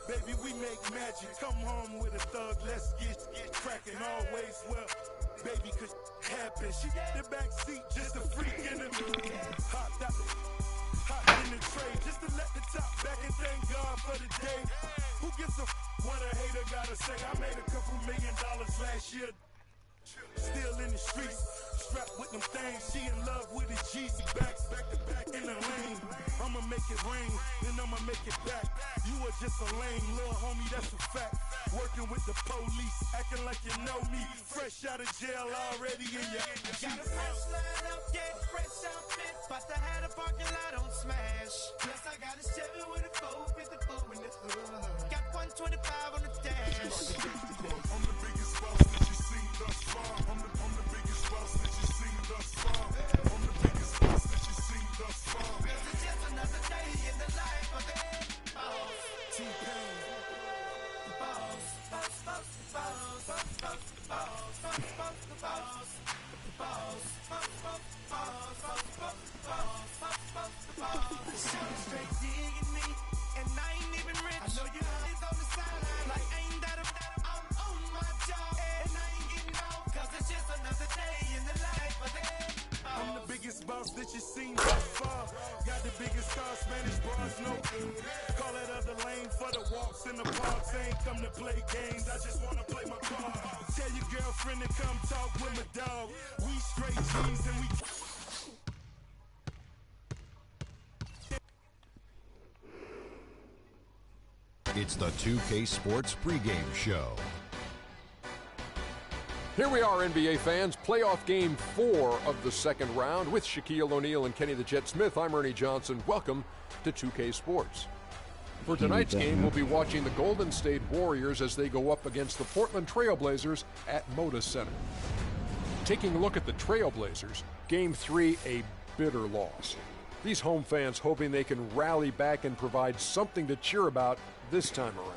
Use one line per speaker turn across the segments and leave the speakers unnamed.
Baby, we make magic. Come home with a thug. Let's get cracking. Always well, baby, cause happen. She got the back seat, just a freak in the hot in the tray, just to let the top back and thank God for the day. Who gives a what a hater gotta say? I made a couple $1 million last year. Still in the streets, strapped with them things. She in love with the G's, back to back in the lane. I'ma make it rain, then I'ma make it back. You are just a lame little homie, that's a fact. Working with the police, acting like you know me. Fresh out of jail, already in your
got a fresh line up, yeah, fresh outfit. About to have a parking lot on smash. Plus I got a Chevy with a 454 in the hood. Got 125 on the dash.
I'm the biggest boss that you seen thus far. I'm the biggest boss that you seen thus far. I'm the biggest boss that you seen thus far.
This is just another day in the life of a boss.
T-Pain.
Boss, boss, boss, boss, boss, boss, boss, boss, boss, boss, boss, boss, boss, boss, straight digging me, and I ain't even rich. I know you is on the sideline, like ain't that I'm on my job, and I ain't getting off, cause it's just another day in the life of the
I'm the biggest boss that you seen thus far. Got the biggest car, Spanish bars, no call it other lane for the walks in the parks. I ain't come to play games, I just wanna play my part. Tell your girlfriend to come talk with my dog. We straight G's and we
It's the 2K Sports pregame show.
Here we are, NBA fans. Playoff game 4 of the second round with Shaquille O'Neal and Kenny the Jet Smith. I'm Ernie Johnson. Welcome to 2K Sports. For tonight's game, we'll be watching the Golden State Warriors as they go up against the Portland Trail Blazers at Moda Center. Taking a look at the Trail Blazers, Game 3, a bitter loss. These home fans hoping they can rally back and provide something to cheer about this time around.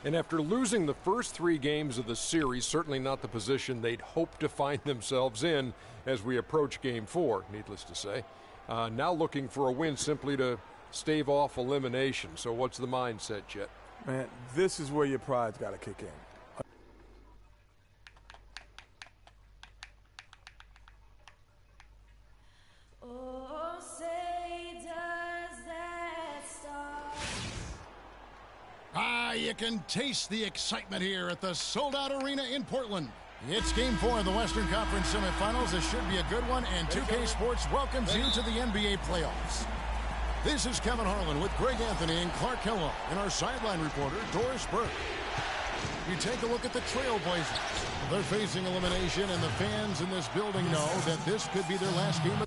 And after losing the first 3 games of the series, certainly not the position they'd hoped to find themselves in as we approach Game 4, needless to say. Now looking for a win simply to stave off elimination. So what's the mindset, Jet?
Man, this is where your pride's got to kick in.
You can taste the excitement here at the sold-out arena in Portland. It's Game 4 of the Western Conference semifinals. This should be a good one, and 2K Sports welcomes you to the NBA playoffs. This is Kevin Harlan with Greg Anthony and Clark Kellogg and our sideline reporter, Doris Burke. You take a look at the Trailblazers. They're facing elimination, and the fans in this building know that this could be their last game.
In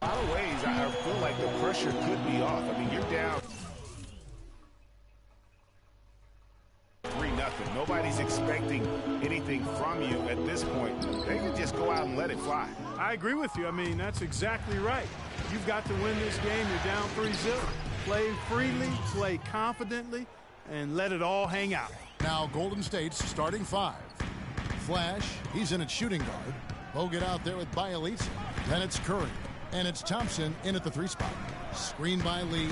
a lot of ways, I feel like the pressure could be off. I mean, you're down 3-0. Nobody's expecting anything from you at this point. They can just go out and let it fly.
I agree with you. I mean, that's exactly right. You've got to win this game. You're down 3-0. Play freely, play confidently, and let it all hang out.
Now Golden State's starting 5. Flash, he's in at shooting guard. Bogut out there with Bielitsa. Then it's Curry. And it's Thompson in at the 3 spot. Screen by Lee.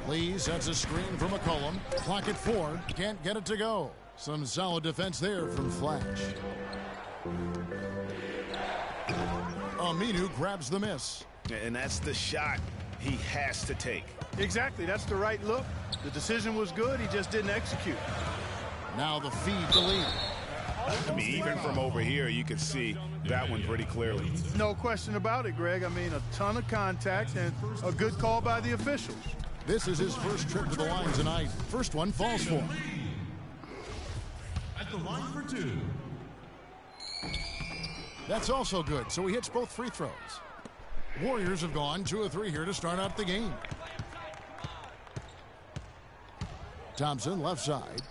Lee sets a screen for McCollum. Clock at 4. Can't get it to go. Some solid defense there from Flash. Aminu grabs the miss.
And that's the shot he has to take.
Exactly. That's the right look. The decision was good. He just didn't execute.
Now the feed to Lee.
I mean, even from over here, you can see that one pretty clearly.
No question about it, Greg. I mean, a ton of contact and a good call by the officials.
This is his first trip to the line tonight. First one falls for him.
At the line for 2.
That's also good, so he hits both free throws. Warriors have gone 2 of 3 here to start out the game. Thompson, left side.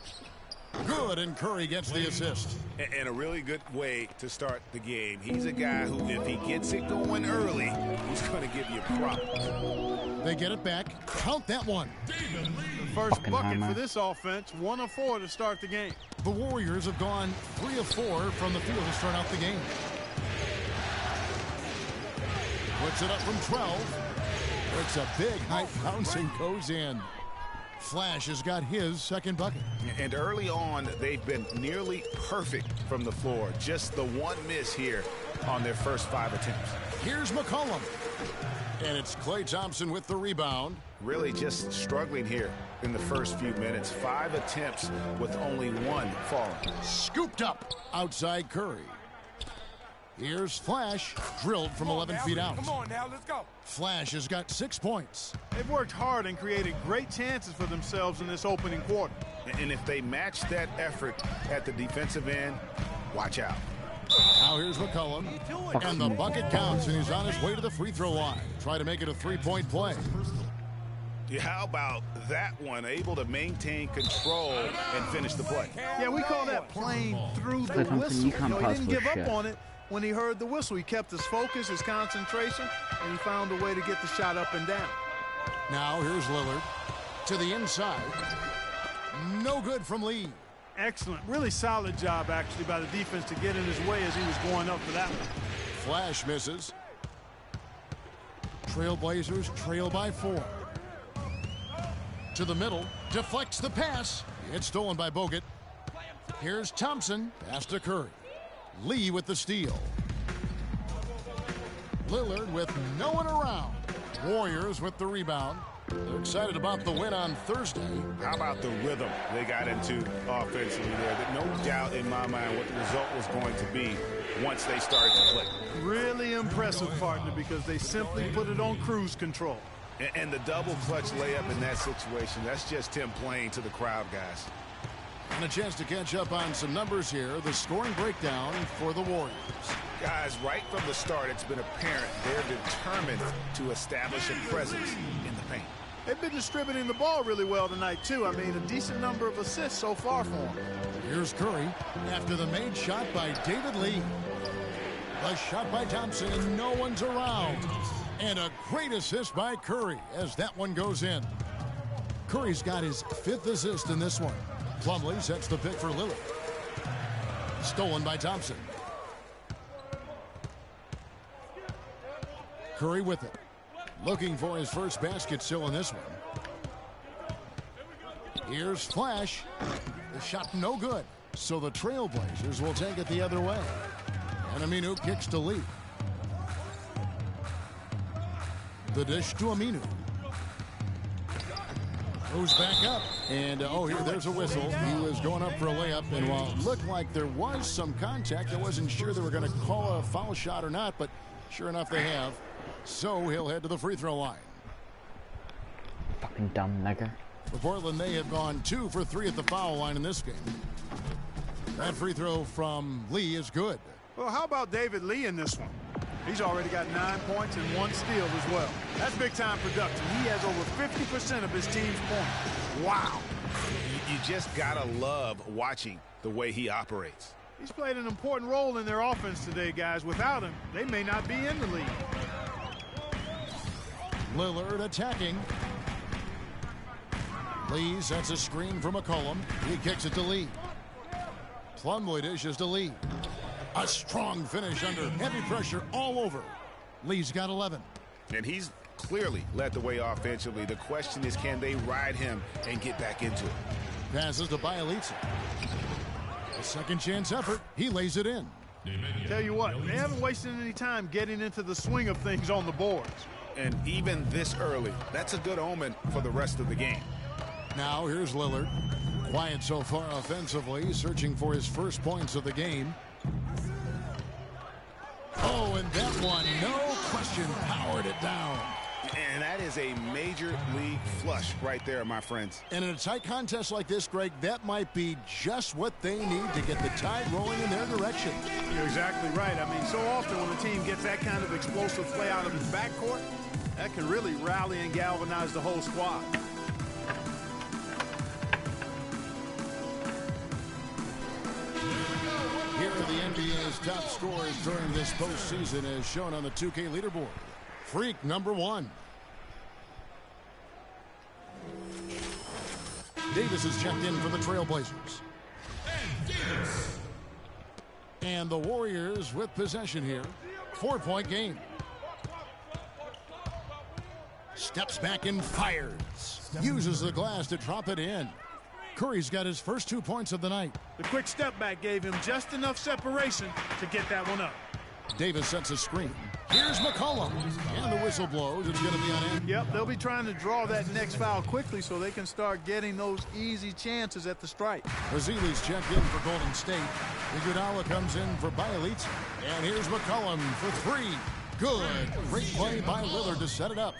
Good, and Curry gets the assist.
And a really good way to start the game. He's a guy who, if he gets it going early, he's going to give you problems.
They get it back. Count that one.
The first bucket for this offense, 1 of 4 to start the game.
The Warriors have gone 3 of 4 from the field to start out the game. Puts it up from 12. It's a big high bounce and goes in. Flash has got his second bucket.
And early on, they've been nearly perfect from the floor. Just the one miss here on their first 5 attempts.
Here's McCollum. And it's Klay Thompson with the rebound.
Really just struggling here in the first few minutes. 5 attempts with only 1 falling.
Scooped up outside Curry. Here's Flash, drilled from 11 feet out.
Come on now, let's go.
Flash has got 6 points.
They've worked hard and created great chances for themselves in this opening quarter.
And if they match that effort at the defensive end, watch out.
Now here's McCollum, and the bucket counts, and he's on his way to the free throw line. Try to make it a 3-point play.
Yeah, how about that one? Able to maintain control and finish the play.
Yeah, we call that playing through the whistle. He didn't give up on it when he heard the whistle. He kept his focus, his concentration, and he found a way to get the shot up and down.
Now here's Lillard to the inside. No good from Lee.
Excellent. Really solid job, actually, by the defense to get in his way as he was going up for that one.
Flash misses. Trailblazers trail by 4. To the middle. Deflects the pass. It's stolen by Bogut. Here's Thompson. Pass to Curry. Lee with the steal. Lillard with no one around. Warriors with the rebound. They're excited about the win on Thursday.
How about the rhythm they got into offensively there? No doubt in my mind what the result was going to be once they started to play.
Really impressive, partner, because they simply put it on cruise control.
And the double clutch layup in that situation, that's just him playing to the crowd, guys.
And a chance to catch up on some numbers here. The scoring breakdown for the Warriors.
Guys, right from the start, it's been apparent they're determined to establish a presence in the paint.
They've been distributing the ball really well tonight, too. I mean, a decent number of assists so far for them.
Here's Curry after the made shot by David Lee. A shot by Thompson, and no one's around. And a great assist by Curry as that one goes in. Curry's got his 5th assist in this one. Plumlee sets the pick for Lillard. Stolen by Thompson. Curry with it. Looking for his first basket still in this one. Here's Flash. The shot no good. So the Trailblazers will take it the other way. And Aminu kicks to Lee. The dish to Aminu. Goes back up. And, there's a whistle. He was going up for a layup. And while it looked like there was some contact, I wasn't sure they were going to call a foul shot or not. But sure enough, they have. So he'll head to the free throw line.
Fucking dumb nigger.
For Portland, they have gone 2 for 3 at the foul line in this game. That free throw from Lee is good.
Well, how about David Lee in this one? He's already got 9 points and 1 steal as well. That's big-time production. He has over 50% of his team's points. Wow.
You just got to love watching the way he operates.
He's played an important role in their offense today, guys. Without him, they may not be in the league.
Lillard attacking. Lee sets a screen from McCollum. He kicks it to Lee. Plumlee dishes to Lee. A strong finish under heavy pressure all over. Lee's got 11.
And he's clearly led the way offensively. The question is, can they ride him and get back into it?
Passes to Bielitsa. A second chance effort. He lays it in.
Tell you what, they haven't wasted any time getting into the swing of things on the boards.
And even this early, that's a good omen for the rest of the game.
Now here's Lillard. Quiet so far offensively, searching for his first points of the game. Oh, and that one, no question, powered it down.
And that is a major league flush right there, my friends.
And in a tight contest like this, Greg, that might be just what they need to get the tide rolling in their direction.
You're exactly right. I mean, so often when a team gets that kind of explosive play out of its backcourt, that can really rally and galvanize the whole squad.
Here are the NBA's top scorers during this postseason as shown on the 2K leaderboard. Freak number 1. Davis is checked in for the Trailblazers. And the Warriors with possession here. 4-point game. Steps back and fires. Uses the glass to drop it in. Curry's got his first 2 points of the night.
The quick step back gave him just enough separation to get that one up.
Davis sets a screen. Here's McCollum. And the whistle blows. It's going to be on him.
Yep, they'll be trying to draw that next foul quickly so they can start getting those easy chances at the strike.
Vasili's checked in for Golden State. Iguodala comes in for Bielitsa. And here's McCollum for 3. Good. Great play by Lillard to set it up.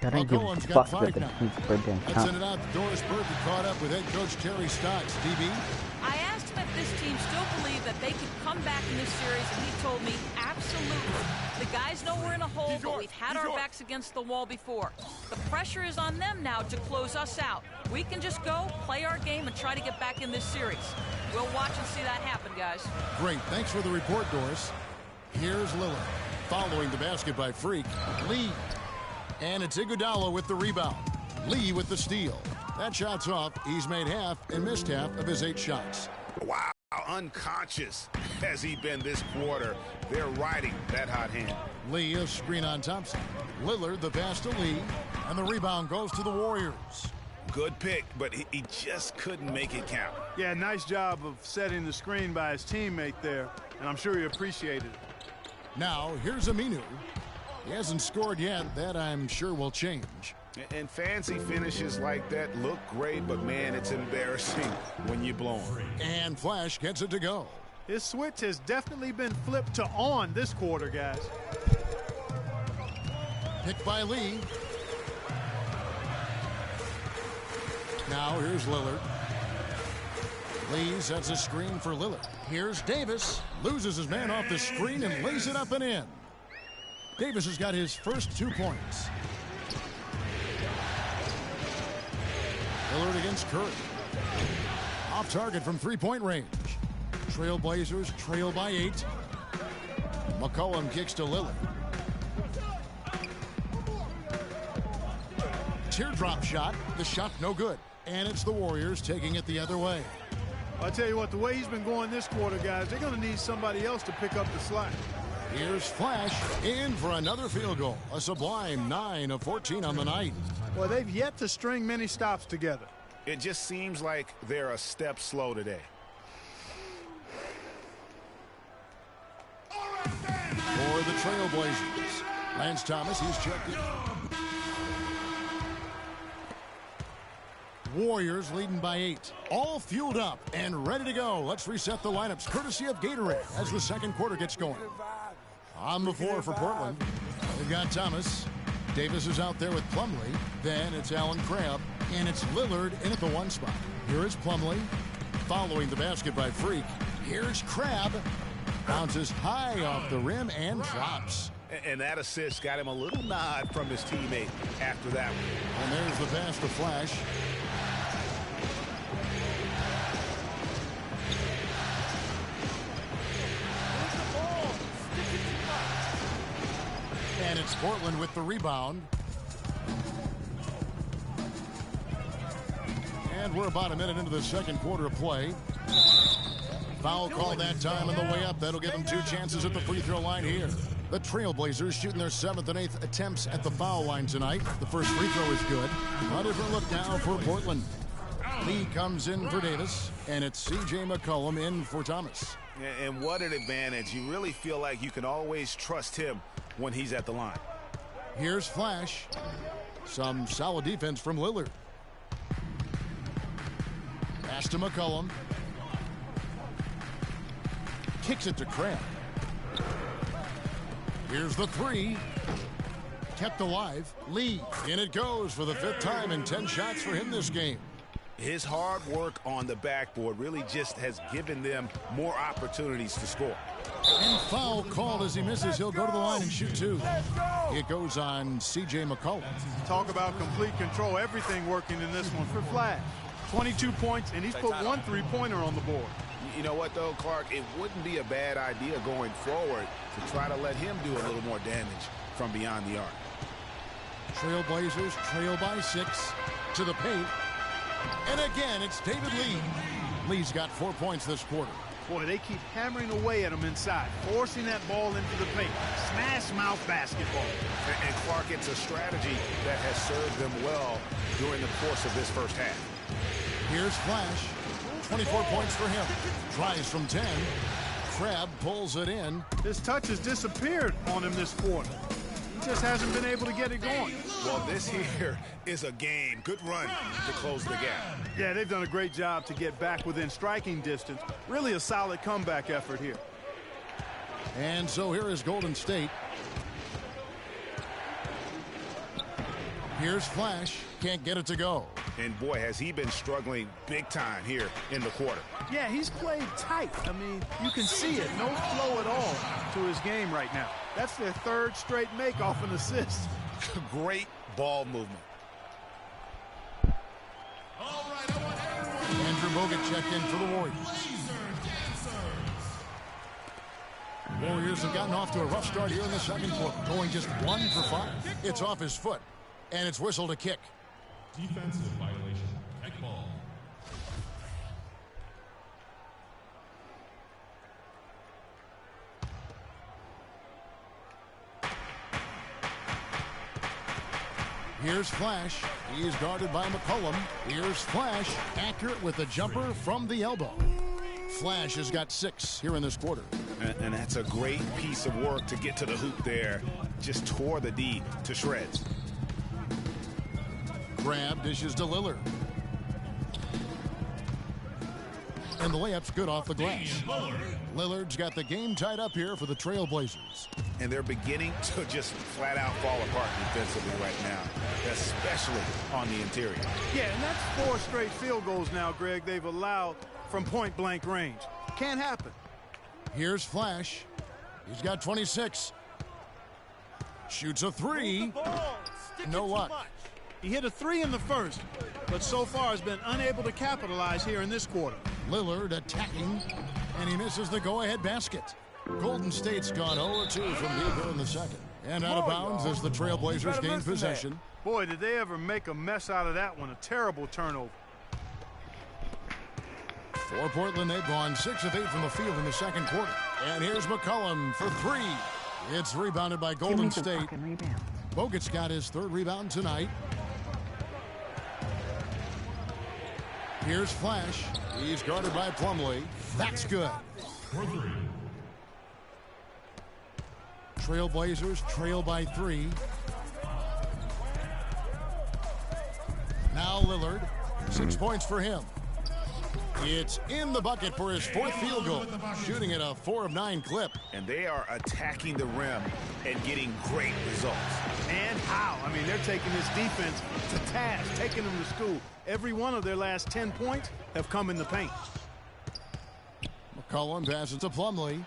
McCollum's got 5 now. Let's send it out to Doris Burke, who caught up with head coach Terry Stotts. DB?
I asked him if this team still believed that they could come back in this series, and he told me absolutely. The guys know we're in a hole, but we've had our backs against the wall before. The pressure is on them now to close us out. We can just go, play our game, and try to get back in this series. We'll watch and see that happen, guys.
Great. Thanks for the report, Doris. Here's Lillard. Following the basket by Freak. Lee. And it's Iguodala with the rebound. Lee with the steal. That shot's off. He's made half and missed half of his 8 shots.
Wow, unconscious has he been this quarter. They're riding that hot hand.
Lee, a screen on Thompson. Lillard, the pass to Lee. And the rebound goes to the Warriors.
Good pick, but he just couldn't make it count.
Yeah, nice job of setting the screen by his teammate there, and I'm sure he appreciated it.
Now, here's Aminu. He hasn't scored yet. That, I'm sure, will change.
And fancy finishes like that look great, but, man, it's embarrassing when you blow them.
And Flash gets it to go.
His switch has definitely been flipped to on this quarter, guys.
Picked by Lee. Now, here's Lillard. Lee sets a screen for Lillard. Here's Davis. Loses his man off the screen and lays it up and in. Davis has got his first 2 points. Lillard against Curry. Off target from 3-point range. Trailblazers trail by 8. McCollum kicks to Lillard. Teardrop shot. The shot no good. And it's the Warriors taking it the other way.
I'll tell you what, the way he's been going this quarter, guys, they're going to need somebody else to pick up the slack.
Here's Flash in for another field goal. A sublime 9 of 14 on the night.
Well, they've yet to string many stops together.
It just seems like they're a step slow today.
For the Trailblazers, Lance Thomas, he's checked in. Warriors leading by 8. All fueled up and ready to go. Let's reset the lineups courtesy of Gatorade as the second quarter gets going. On the floor for Portland, we've got Thomas. Davis is out there with Plumlee. Then it's Allen Crabbe. And it's Lillard in at the 1 spot. Here is Plumlee. Following the basket by Freak. Here's Crabbe. Bounces high off the rim and drops.
And that assist got him a little nod from his teammate after that one.
And there's the pass to Flash. And it's Portland with the rebound. And we're about a minute into the second quarter of play. Foul call that time on the way up. That'll give them 2 chances at the free throw line here. The Trailblazers shooting their 7th and 8th attempts at the foul line tonight. The first free throw is good. A different look now for Portland. Lee comes in for Davis, and it's C.J. McCollum in for Thomas.
And what an advantage. You really feel like you can always trust him when he's at the line.
Here's Flash. Some solid defense from Lillard. Pass to McCollum. Kicks it to Crabbe. Here's the 3. kept alive. Lee, and it goes for the 5th time in 10 shots for him this game.
His hard work on the backboard really just has given them more opportunities to score.
And foul called as he misses. He'll go to the line and shoot 2. It goes on C.J. McCollum.
Talk about complete control. Everything working in this one for Flash. 22 points, and he's put 1 3-pointer on the board.
You know what, though, Clark? It wouldn't be a bad idea going forward to try to let him do a little more damage from beyond the arc.
Trailblazers trail by 6 to the paint. And again, it's David Lee. Lee's got 4 points this quarter.
Boy, they keep hammering away at him inside, forcing that ball into the paint. Smash mouth basketball.
And Clark, it's a strategy that has served them well during the course of this first half.
Here's Flash. 24 points for him. Tries from 10. Crab pulls it in.
His touch has disappeared on him this quarter. He just hasn't been able to get it going.
Well, this here is a game. Good run to close the gap.
Yeah, they've done a great job to get back within striking distance. Really a solid comeback effort here.
And so here is Golden State. Here's Flash. Can't get it to go.
And boy, has he been struggling big time here in the quarter.
Yeah, he's played tight. I mean, you can see it. No flow at all to his game right now. That's their 3rd straight make off an assist.
Great ball movement.
Andrew Bogut checked in for the Warriors. Warriors have gotten off to a rough start here in the second quarter, going just 1 for 5. It's off his foot, and it's whistled a kick.
Defensive violation. Kick ball.
Here's Flash. He's guarded by McCollum. Here's Flash. Accurate with the jumper from the elbow. Flash has got 6 here in this quarter.
And that's a great piece of work to get to the hoop there. Just tore the D to shreds.
Grab dishes to Lillard. And the layup's good off the glass. Lillard's got the game tied up here for the Trailblazers.
And they're beginning to just flat out fall apart defensively right now, especially on the interior.
Yeah, and that's 4 straight field goals now, Greg, they've allowed from point-blank range. Can't happen.
Here's Flash. He's got 26. Shoots a 3. No luck.
He hit a 3 in the first, but so far has been unable to capitalize here in this quarter.
Lillard attacking, and he misses the go-ahead basket. Golden State's gone 0-2 from here in the second. And out of bounds as the Trailblazers gain possession.
Boy, did they ever make a mess out of that one. A terrible turnover.
For Portland, they've gone 6 of 8 from the field in the second quarter. And here's McCollum for 3. It's rebounded by Golden State. Bogut's got his 3rd rebound tonight. Here's Flash. He's guarded by Plumlee. That's good. Trailblazers trail by 3. Now Lillard. 6 points for him. It's in the bucket for his 4th field goal. Shooting at a 4 of 9 clip.
And they are attacking the rim and getting great results.
And how? I mean, they're taking this defense to task, taking them to school. Every one of their last 10 points have come in the paint.
McCollum passes to Plumlee.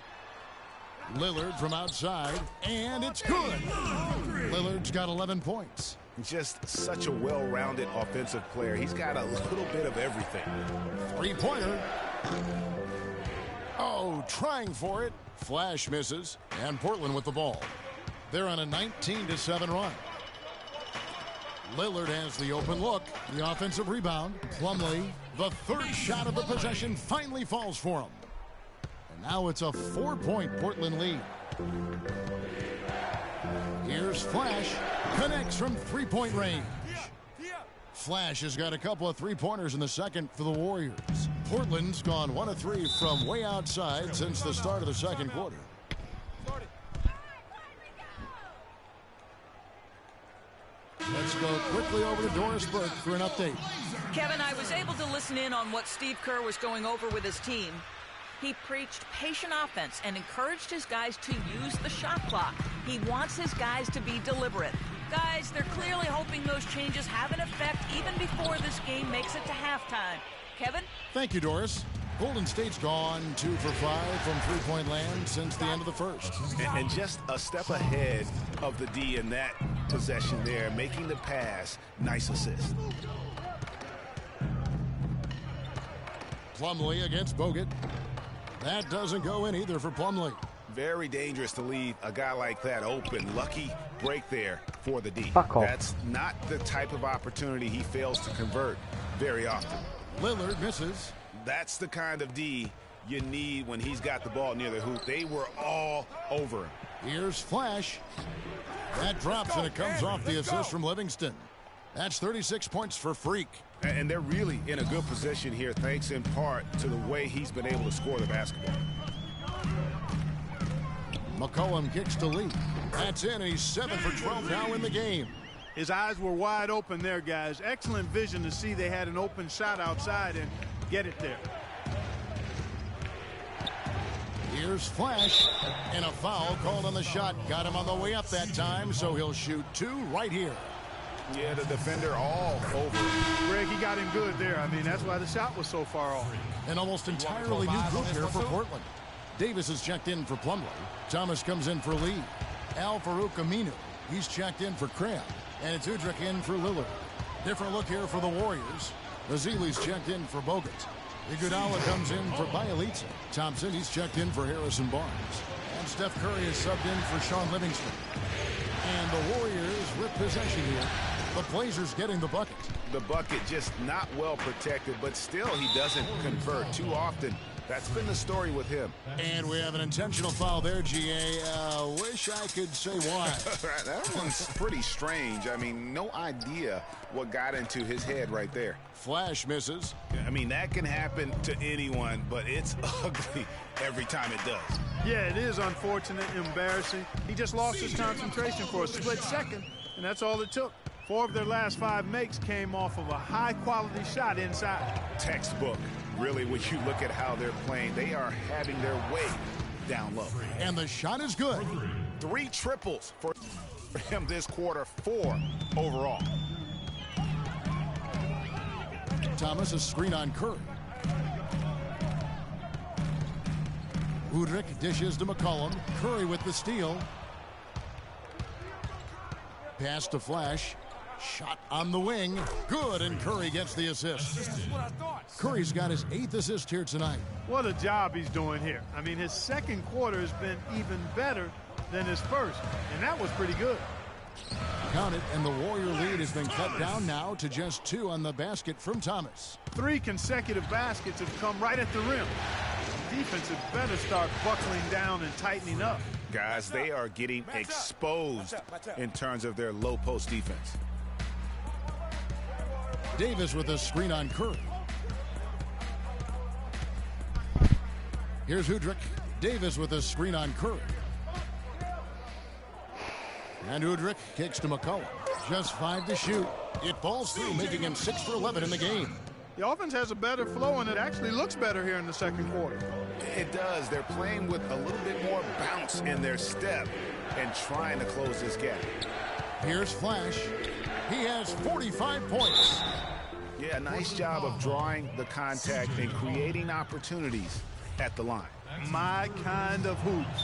Lillard from outside, and it's good. Lillard's got 11 points.
Just such a well-rounded offensive player. He's got a little bit of everything.
3-pointer. Oh, trying for it. Flash misses, and Portland with the ball. They're on a 19-7 run. Lillard has the open look. The offensive rebound. Plumlee, the 3rd shot of the possession, finally falls for him. And now it's a 4-point Portland lead. Here's Flash. Connects from 3-point range. Flash has got a couple of 3-pointers in the second for the Warriors. Portland's gone 1 of 3 from way outside since the start of the second quarter. Let's go quickly over to Doris Burke for an update.
Kevin, I was able to listen in on what Steve Kerr was going over with his team. He preached patient offense and encouraged his guys to use the shot clock. He wants his guys to be deliberate. Guys, they're clearly hoping those changes have an effect even before this game makes it to halftime. Kevin?
Thank you, Doris. Golden State's gone 2 for 5 from three-point land since the end of the first.
And just a step ahead of the D in that possession there, making the pass. Nice assist.
Plumlee against Bogut. That doesn't go in either for Plumlee.
Very dangerous to leave a guy like that open. Lucky break there for the D. That's not the type of opportunity he fails to convert very often.
Lillard misses.
That's the kind of D you need when he's got the ball near the hoop. They were all over him.
Here's Flash. That drops and it comes off the assist from Livingston. That's 36 points for Freak.
And they're really in a good position here, thanks in part to the way he's been able to score the basketball.
McCollum kicks to Lee. That's in, and he's 7 for 12 now in the game.
His eyes were wide open there, guys. Excellent vision to see they had an open shot outside and get it there.
Here's Flash, and a foul called on the shot. Got him on the way up that time, so he'll shoot 2 right here.
Yeah, the defender all over him.
Greg, he got him good there. I mean, that's why the shot was so far off.
An almost entirely new group here for Portland. Davis is checked in for Plumlee. Thomas comes in for Lee. Al-Farouq Aminu, he's checked in for Crabb. And it's Udrih in for Lillard. Different look here for the Warriors. Vasili's checked in for Bogut. Iguodala comes in for Bielitsa. Thompson, he's checked in for Harrison Barnes. And Steph Curry is subbed in for Sean Livingston. And the Warriors with possession here. The Blazers getting the bucket.
The bucket just not well protected, but still he doesn't convert too often. That's been the story with him.
And we have an intentional foul there, GA. Wish I could say why.
That one's pretty strange. I mean, no idea what got into his head right there.
Flash misses.
I mean, that can happen to anyone, but it's ugly every time it does.
Yeah, it is unfortunate, embarrassing. He just lost his concentration for a split second, and that's all it took. 4 of their last 5 makes came off of a high-quality shot inside.
Textbook. Really, when you look at how they're playing, they are having their way down low.
And the shot is good.
3 triples for him this quarter, 4 overall.
Thomas, a screen on Curry. Udrih dishes to McCollum. Curry with the steal. Pass to Flash. Shot on the wing. Good, and Curry gets the assist. Curry's got his 8th assist here tonight.
What a job he's doing here. I mean, his second quarter has been even better than his first, and that was pretty good.
Count it, and the Warrior lead has been cut down now to just 2 on the basket from Thomas.
3 consecutive baskets have come right at the rim. Defense had better start buckling down and tightening up.
Guys, they are getting exposed in terms of their low post defense.
Davis with a screen on Curry. Here's Udrih. Davis with a screen on Curry. And Udrih kicks to McCollum. Just 5 to shoot. It falls through, making him 6 for 11 in the game.
The offense has a better flow, and it actually looks better here in the second quarter.
It does. They're playing with a little bit more bounce in their step and trying to close this gap.
Here's Flash. He has 45 points.
Yeah, nice job of drawing the contact and creating opportunities at the line.
My kind of hoops.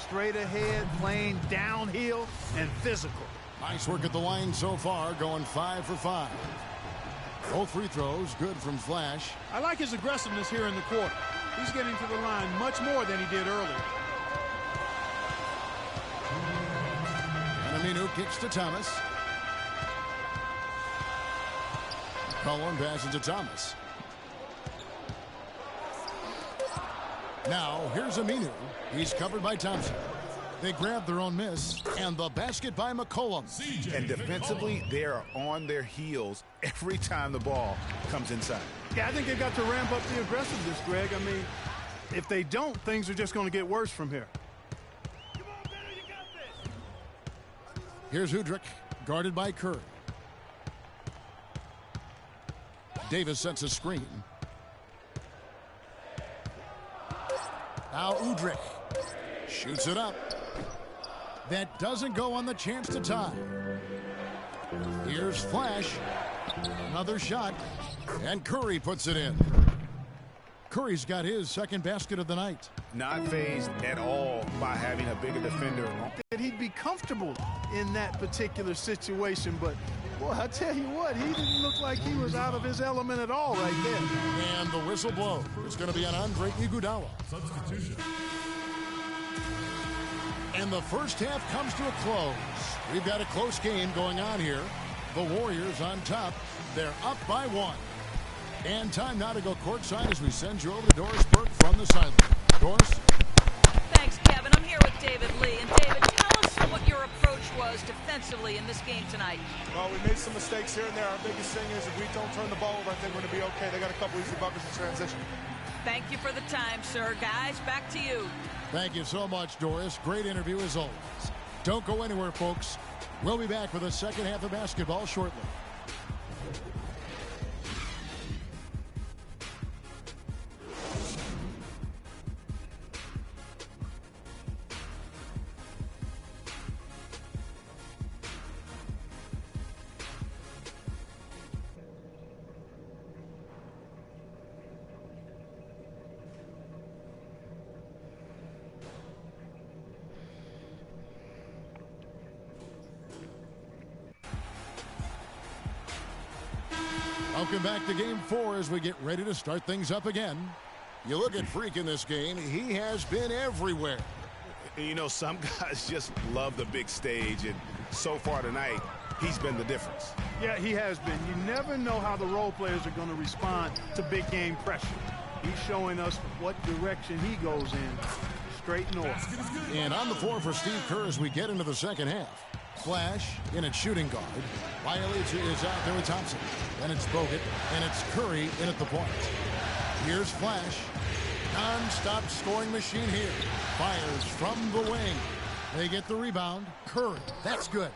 Straight ahead, playing downhill, and physical.
Nice work at the line so far, going 5 for 5. Both free throws good from Flash.
I like his aggressiveness here in the quarter. He's getting to the line much more than he did earlier.
And Aminu kicks to Thomas. Cullen passes to Thomas. Now, here's Aminu. He's covered by Thompson. They grab their own miss, and the basket by McCollum.
And defensively, they are on their heels every time the ball comes inside.
Yeah, I think they've got to ramp up the aggressiveness, Greg. I mean, if they don't, things are just going to get worse from here.
Here's Udrih, guarded by Curry. Davis sets a screen. Now Udrih shoots it up. That doesn't go on the chance to tie. Here's Flash. Another shot. And Curry puts it in. Curry's got his second basket of the night.
Not fazed at all by having a bigger defender.
He'd be comfortable in that particular situation, but boy, I tell you what, he didn't look like he was out of his element at all right there.
And the whistle blows. It's going to be on Andre Iguodala.
Substitution.
And the first half comes to a close. We've got a close game going on here. The Warriors on top. They're up by 1. And time now to go courtside as we send you over to Doris Burke from the sideline. Doris?
Thanks, Kevin. I'm here with David Lee. And David, tell us what your approach was defensively in this game tonight.
Well, we made some mistakes here and there. Our biggest thing is if we don't turn the ball over, I think we're going to be okay. They got a couple easy buckets in transition.
Thank you for the time, sir. Guys, back to you.
Thank you so much, Doris. Great interview as always. Don't go anywhere, folks. We'll be back with the second half of basketball shortly. Welcome back to Game 4 as we get ready to start things up again. You look at Freak in this game, he has been everywhere.
You know, some guys just love the big stage, and so far tonight, he's been the difference.
Yeah, he has been. You never know how the role players are going to respond to big game pressure. He's showing us what direction he goes in. Straight north.
And on the floor for Steve Kerr as we get into the second half. Flash in at shooting guard. Wiley is out there with Thompson. Then it's Bogut, and it's Curry in at the point. Here's Flash. Non-stop scoring machine here. Fires from the wing. They get the rebound. Curry. That's good.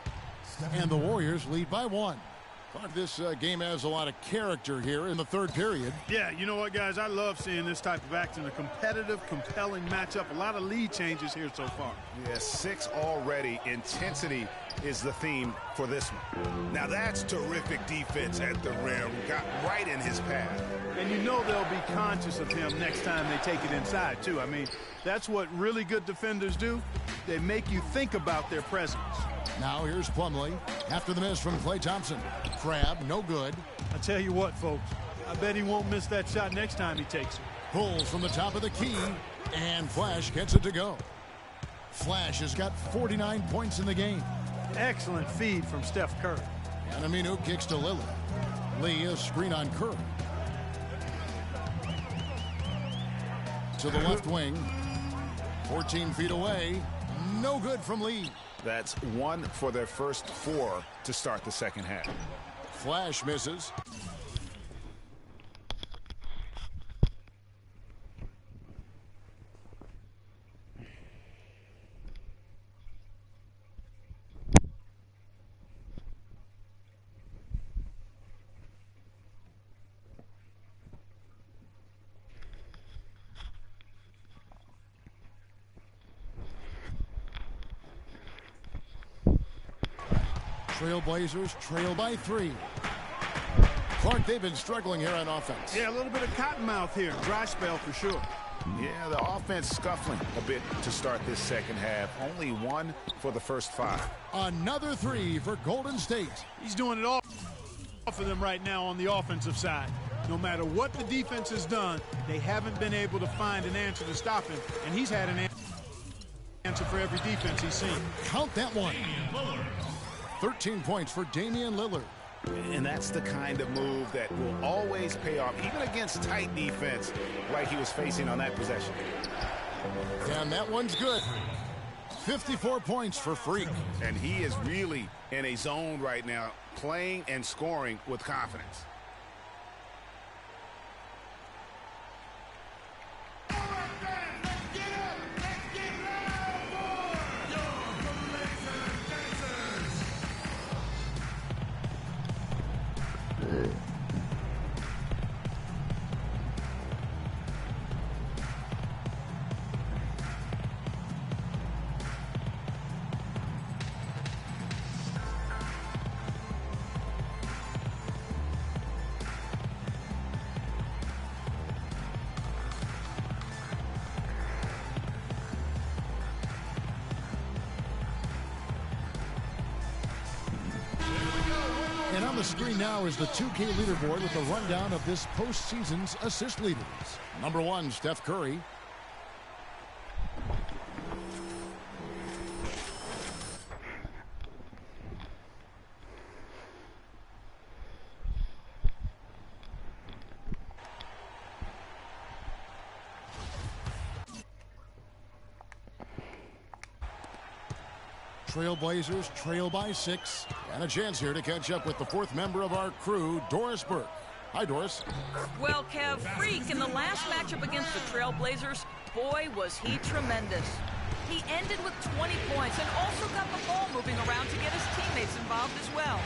And the Warriors lead by 1. Thought this game has a lot of character here in the third period.
Yeah, you know what, guys? I love seeing this type of action. A competitive, compelling matchup. A lot of lead changes here so far.
Yeah, 6 already. Intensity is the theme for this one. Now that's terrific defense at the rim. Got right in his path.
And you know they'll be conscious of him next time they take it inside, too. I mean, that's what really good defenders do. They make you think about their presence.
Now here's Plumlee after the miss from Klay Thompson. Crab, no good.
I tell you what, folks, I bet he won't miss that shot next time he takes it.
Pulls from the top of the key, and Flash gets it to go. Flash has got 49 points in the game.
Excellent feed from Steph Curry.
And Aminu kicks to Lillard. Lee, a screen on Curry. To the left wing. 14 feet away. No good from Lee.
That's 1 for their first 4 to start the second half.
Flash misses. Trailblazers trail by 3. Clark, they've been struggling here on offense.
Yeah, a little bit of cottonmouth here. Dry spell for sure.
Yeah, the offense scuffling a bit to start this second half. Only 1 for the first 5.
Another 3 for Golden State.
He's doing it all for them right now on the offensive side. No matter what the defense has done, they haven't been able to find an answer to stop him. And he's had an answer for every defense he's seen.
Count that one. 13 points for Damian Lillard.
And that's the kind of move that will always pay off, even against tight defense like he was facing on that possession.
And that one's good. 54 points for Freak.
And he is really in a zone right now, playing and scoring with confidence.
the screen now is the 2K leaderboard with a rundown of this postseason's assist leaders. Number 1, Steph Curry. Trailblazers trail by 6. And a chance here to catch up with the 4th member of our crew, Doris Burke. Hi, Doris.
Well, Kev, Freak in the last matchup against the Trailblazers, boy, was he tremendous. He ended with 20 points and also got the ball moving around to get his teammates involved as well.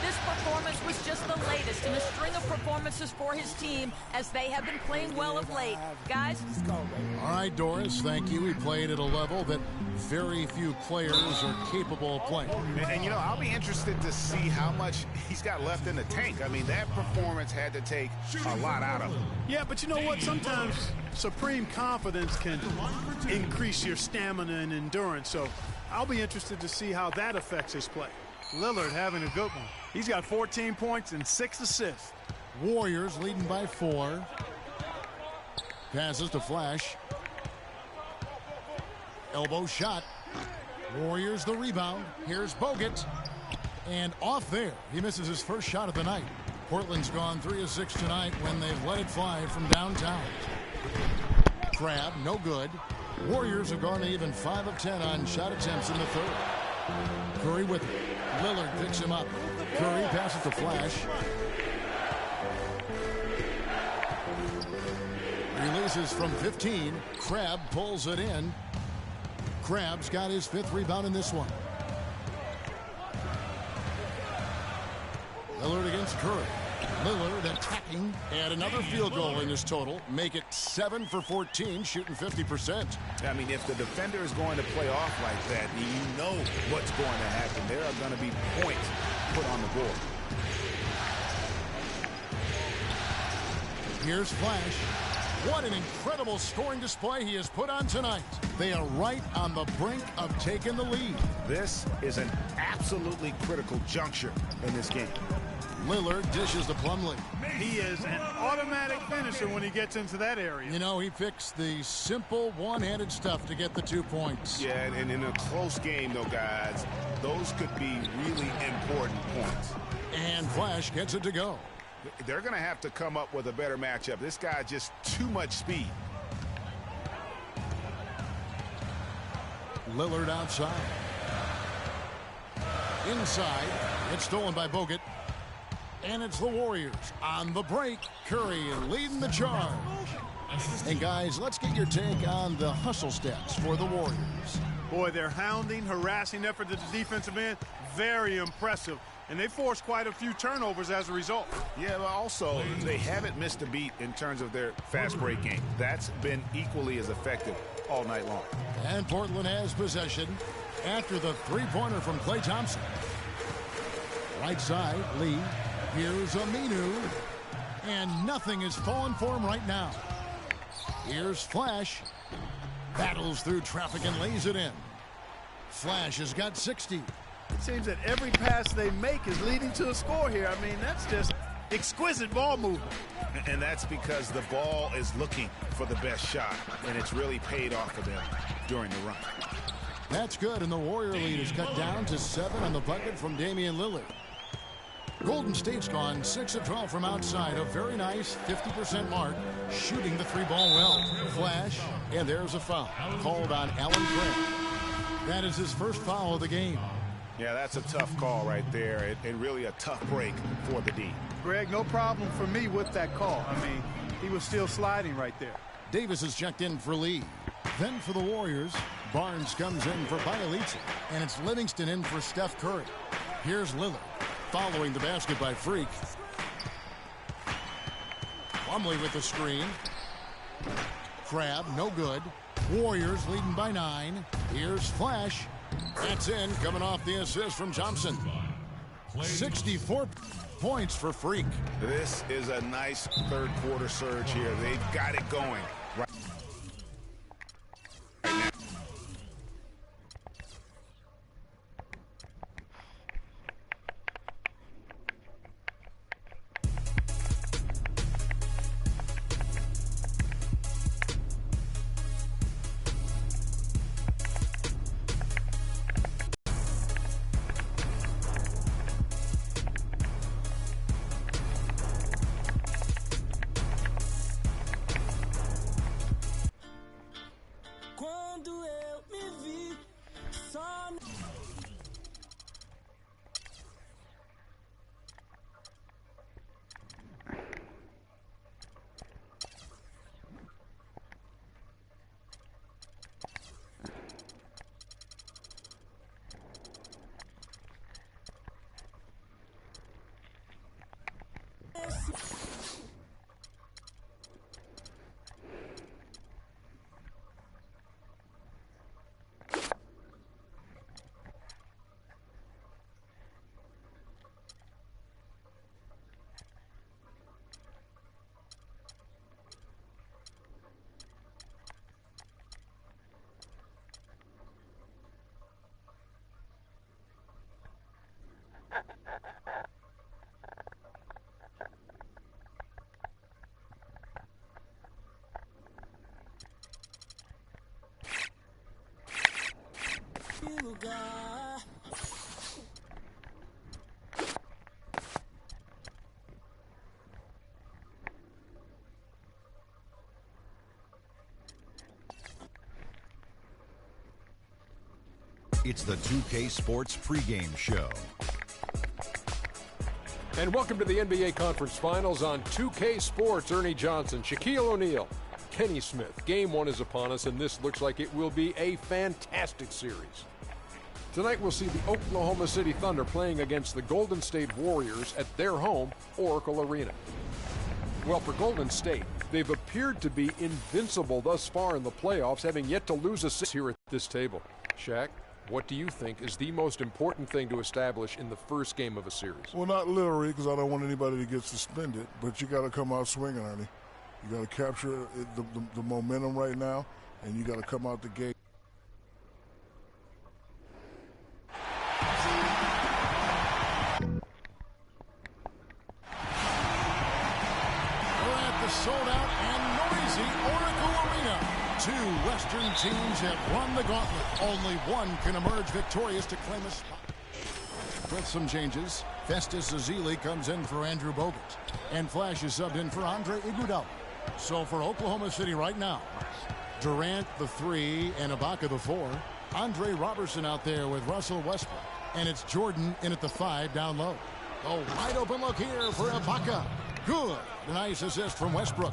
This performance was just the latest in a string of performances for his team as they have been playing well of late. Guys?
All right, Doris, thank you. He played at a level that very few players are capable of playing.
And, you know, I'll be interested to see how much he's got left in the tank. I mean, that performance had to take a lot out of him.
Yeah, but you know what? Sometimes supreme confidence can increase your stamina and endurance. So I'll be interested to see how that affects his play. Lillard having a good one. He's got 14 points and 6 assists.
Warriors leading by 4. Passes to Flash. Elbow shot. Warriors the rebound. Here's Bogut. And off there. He misses his first shot of the night. Portland's gone 3 of 6 tonight when they've let it fly from downtown. Crab, no good. Warriors have gone even 5 of 10 on shot attempts in the 3rd. Curry with it. Lillard picks him up. Curry passes to Flash. Releases from 15. Crab pulls it in. Crab's got his 5th rebound in this one. Lillard against Curry. Lillard attacking, and another field goal in his total. Make it 7 for 14, shooting 50%.
I mean, if the defender is going to play off like that, you know what's going to happen. There are going to be points put on the board.
Here's Flash. What an incredible scoring display he has put on tonight. They are right on the brink of taking the lead.
This is an absolutely critical juncture in this game.
Lillard dishes to Plumlee.
He is an automatic finisher when he gets into that area.
You know, he picks the simple one-handed stuff to get the 2 points.
Yeah, and in a close game, though, guys, those could be really important points.
And Flash gets it to go.
They're going to have to come up with a better matchup. This guy just too much speed.
Lillard outside. Inside. It's stolen by Bogut. And it's the Warriors on the break. Curry leading the charge. And guys, let's get your take on the hustle steps for the Warriors.
Boy, their hounding, harassing effort at the defensive end, very impressive. And they forced quite a few turnovers as a result.
Yeah, but also, they haven't missed a beat in terms of their fast break game. That's been equally as effective all night long.
And Portland has possession after the three-pointer from Klay Thompson. Right side, Lee. Here's Aminu. And nothing is falling for him right now. Here's Flash. Battles through traffic and lays it in. Flash has got 60.
It seems that every pass they make is leading to a score here. I mean, that's just exquisite ball movement.
And that's because the ball is looking for the best shot, and it's really paid off for them during the run.
That's good, and the Warrior lead is cut down to 7 on the bucket from Damian Lillard. Golden State's gone 6 of 12 from outside, a very nice 50% mark, shooting the 3-ball well. Flash, and there's a foul called on Allen Gray. That is his first foul of the game.
Yeah, that's a tough call right there, and really a tough break for the D.
Greg, no problem for me with that call. I mean, he was still sliding right there.
Davis is checked in for Lee. Then for the Warriors, Barnes comes in for Bialica, and it's Livingston in for Steph Curry. Here's Lillard, following the basket by Freak. Plumlee with the screen. Crab, no good. Warriors leading by 9. Here's Flash. That's in, coming off the assist from Thompson. 64 points for Freak.
This is a nice third-quarter surge here. They've got it going right now.
It's the 2K Sports pregame show.
And welcome to the NBA Conference Finals on 2K Sports. Ernie Johnson, Shaquille O'Neal, Kenny Smith. Game one is upon us, and this looks like it will be a fantastic series. Tonight we'll see the Oklahoma City Thunder playing against the Golden State Warriors at their home, Oracle Arena. Well, for Golden State, they've appeared to be invincible thus far in the playoffs, having yet to lose a series here at this table. Shaq, what do you think is the most important thing to establish in the first game of a series?
Well, not literally, because I don't want anybody to get suspended, but you got to come out swinging, Ernie. You got to capture the momentum right now, and you got to come out the gate.
We're at the sold-out and noisy Oracle Arena. Two Western teams have won the gauntlet. Only one can emerge victorious to claim a spot. With some changes, Festus Ezeli comes in for Andrew Bogut, and Flash is subbed in for Andre Iguodala. So for Oklahoma City right now, Durant the 3 and Ibaka the 4. Andre Robertson out there with Russell Westbrook, and it's Jordan in at the 5 down low. A wide open look here for Ibaka. Good. A nice assist from Westbrook.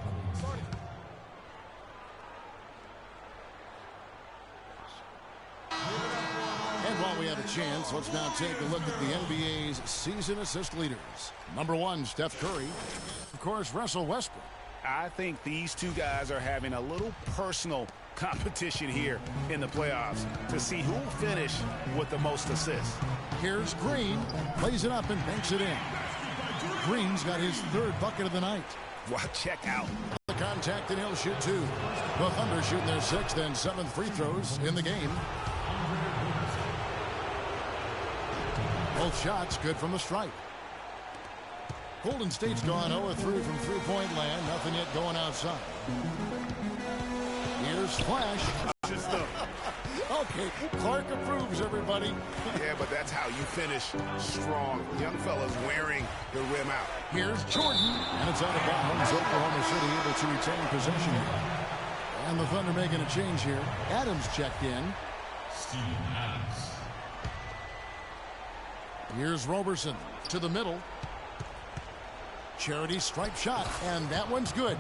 And while we have a chance, let's now take a look at the NBA's season assist leaders. Number 1, Steph Curry. Of course, Russell Westbrook.
I think these two guys are having a little personal competition here in the playoffs to see who will finish with the most assists.
Here's Green, plays it up and banks it in. Green's got his 3rd bucket of the night.
Wow, check out.
The contact and he'll shoot 2. The Thunder shooting their 6th and 7th free throws in the game. Both shots good from the stripe. Golden State's gone 0-3 from three-point land. Nothing yet going outside. Here's Flash. Okay, Clark approves, everybody.
Yeah, but that's how you finish strong. Young fellas wearing the rim out.
Here's Jordan, and it's out of bounds. Oklahoma City able to retain possession here. And the Thunder making a change here. Adams checked in.
Steven Adams.
Here's Robertson to the middle. Charity stripe shot, and that one's good.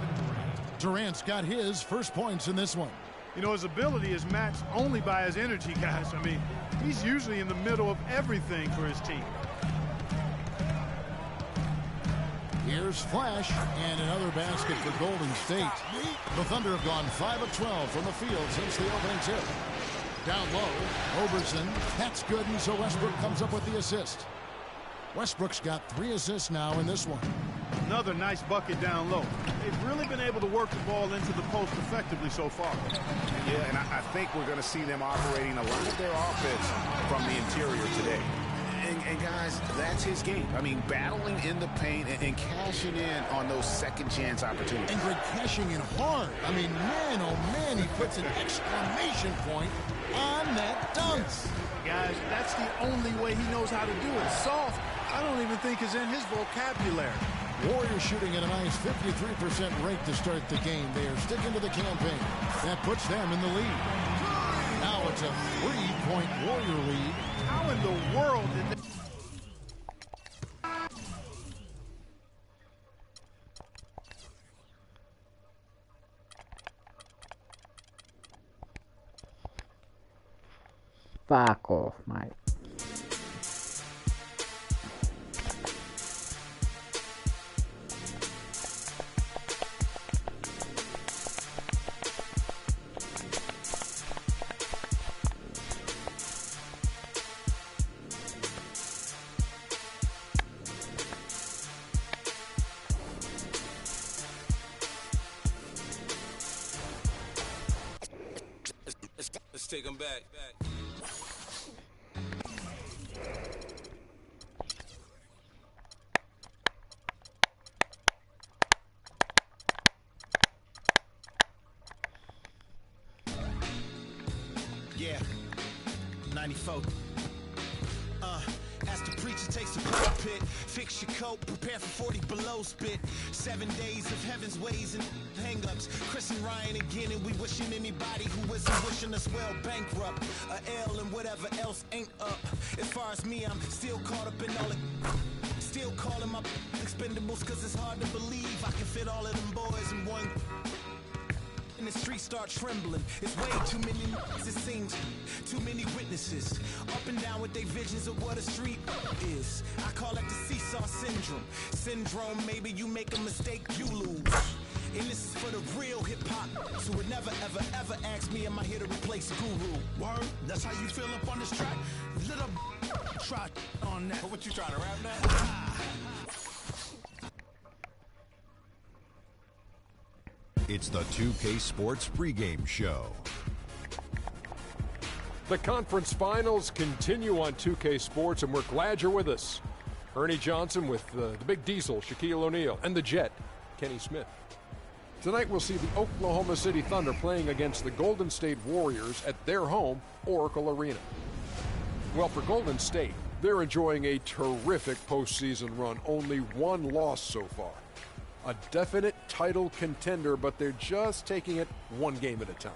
Durant's got his first points in this one.
You know, his ability is matched only by his energy, guys. I mean, he's usually in the middle of everything for his team.
Here's Flash, and another basket for Golden State. The Thunder have gone 5 of 12 from the field since the opening tip. Down low, Robertson, that's good, and so Westbrook comes up with the assist. Westbrook's got 3 assists now in this one.
Another nice bucket down low. They've really been able to work the ball into the post effectively so far.
Yeah, and I think we're going to see them operating a lot of their offense from the interior today. And guys, that's his game. I mean, battling in the paint and cashing in on those second chance opportunities.
And Greg cashing in hard. I mean, man, oh man, he puts an exclamation point on that dunk.
Guys, that's the only way he knows how to do it. Soft, I don't even think is in his vocabulary.
Warriors shooting at a nice 53% rate to start the game. They are sticking to the campaign. That puts them in the lead. Now it's a 3-point Warrior lead.
How in the world did they...
Fuck off, mate.
Let's take them back.
Yeah.
94. As the preacher takes the pulpit, fix your coat, prepare for 40 below spit. 7 days of heaven's ways and hang-ups. Chris and Ryan again, and we wishing anybody who isn't wishing us well bankrupt. A L and whatever else ain't up. As far as me, I'm still caught up in all it. Still calling my expendables, cause it's hard to believe I can fit all of them boys in one. And the streets start trembling. It's way too many, it seems. Too many witnesses. Up and down with their visions of what a street is. I call it the seesaw syndrome. Syndrome, maybe you make a mistake, you lose. And this is for the real hip-hop. So would never, ever, ever ask me, am I here to replace Guru? Word? That's how you feel up on this track? Little try on that.
What you trying to rap now?
It's the 2K Sports pregame show.
The conference finals continue on 2K Sports, and we're glad you're with us. Ernie Johnson with the Big Diesel, Shaquille O'Neal, and the Jet, Kenny Smith. Tonight we'll see the Oklahoma City Thunder playing against the Golden State Warriors at their home, Oracle Arena. Well, for Golden State, they're enjoying a terrific postseason run, only one loss so far. A definite title contender, but they're just taking it one game at a time.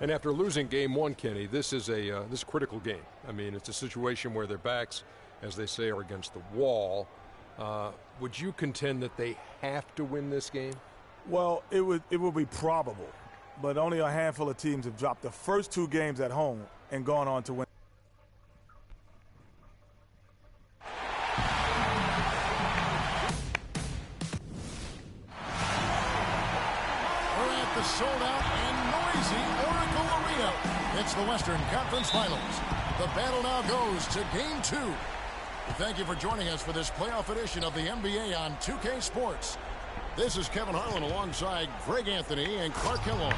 And after losing game one, Kenny, this is a critical game. I mean, it's a situation where their backs, as they say, are against the wall. Would you contend that they have to win this game?
Well, it would be probable, but only a handful of teams have dropped the first 2 games at home and gone on to win.
Sold-out and noisy Oracle Arena. It's the Western Conference Finals. The battle now goes to Game 2. Thank you for joining us for this playoff edition of the NBA on 2K Sports. This is Kevin Harlan alongside Greg Anthony and Clark Kellogg.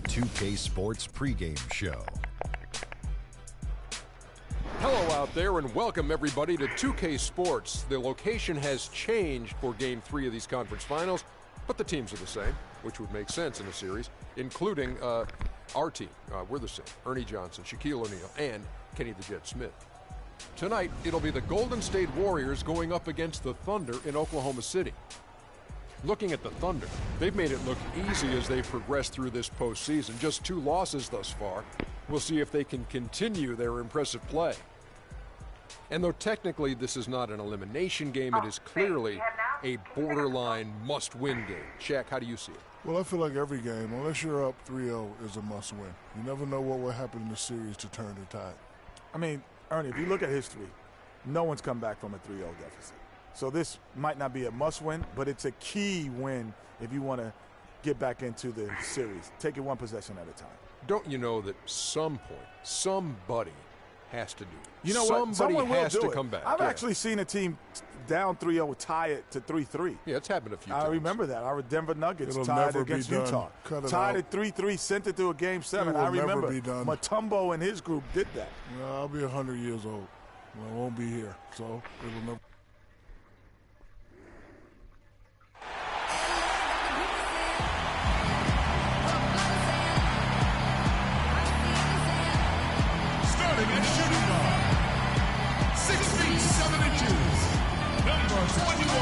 2K Sports pregame show.
Hello out there and welcome everybody to 2K Sports. The location has changed for Game 3 of these conference finals, but the teams are the same, which would make sense in a series, including our team. We're the same. Ernie Johnson, Shaquille O'Neal, and Kenny the Jet Smith. Tonight, it'll be the Golden State Warriors going up against the Thunder in Oklahoma City. Looking at the Thunder, they've made it look easy as they've progressed through this postseason. Just 2 losses thus far. We'll see if they can continue their impressive play. And though technically this is not an elimination game, it is clearly a borderline must-win game. Shaq, how do you see it?
Well, I feel like every game, unless you're up 3-0, is a must-win. You never know what will happen in the series to turn the tide.
I mean, Ernie, if you look at history, no one's come back from a 3-0 deficit. So this might not be a must-win, but it's a key win if you want to get back into the series. Take it one possession at a time.
Don't you know that some point, somebody has to do it?
You know what? Someone will
has
do
to
it.
come back.
I've actually seen a team down 3-0 tie it to 3-3.
Yeah, it's happened a few times.
I remember that. Our Denver Nuggets
It'll
tied
never
against
be done.
Utah.
Cut it
tied
out.
at 3-3, sent it to a Game 7. I remember
never be done.
Mutombo and his group did that.
Well, I'll be 100 years old. I won't be here, so it'll never.
Starting at shooting guard, 6 feet 7 inches, number 21,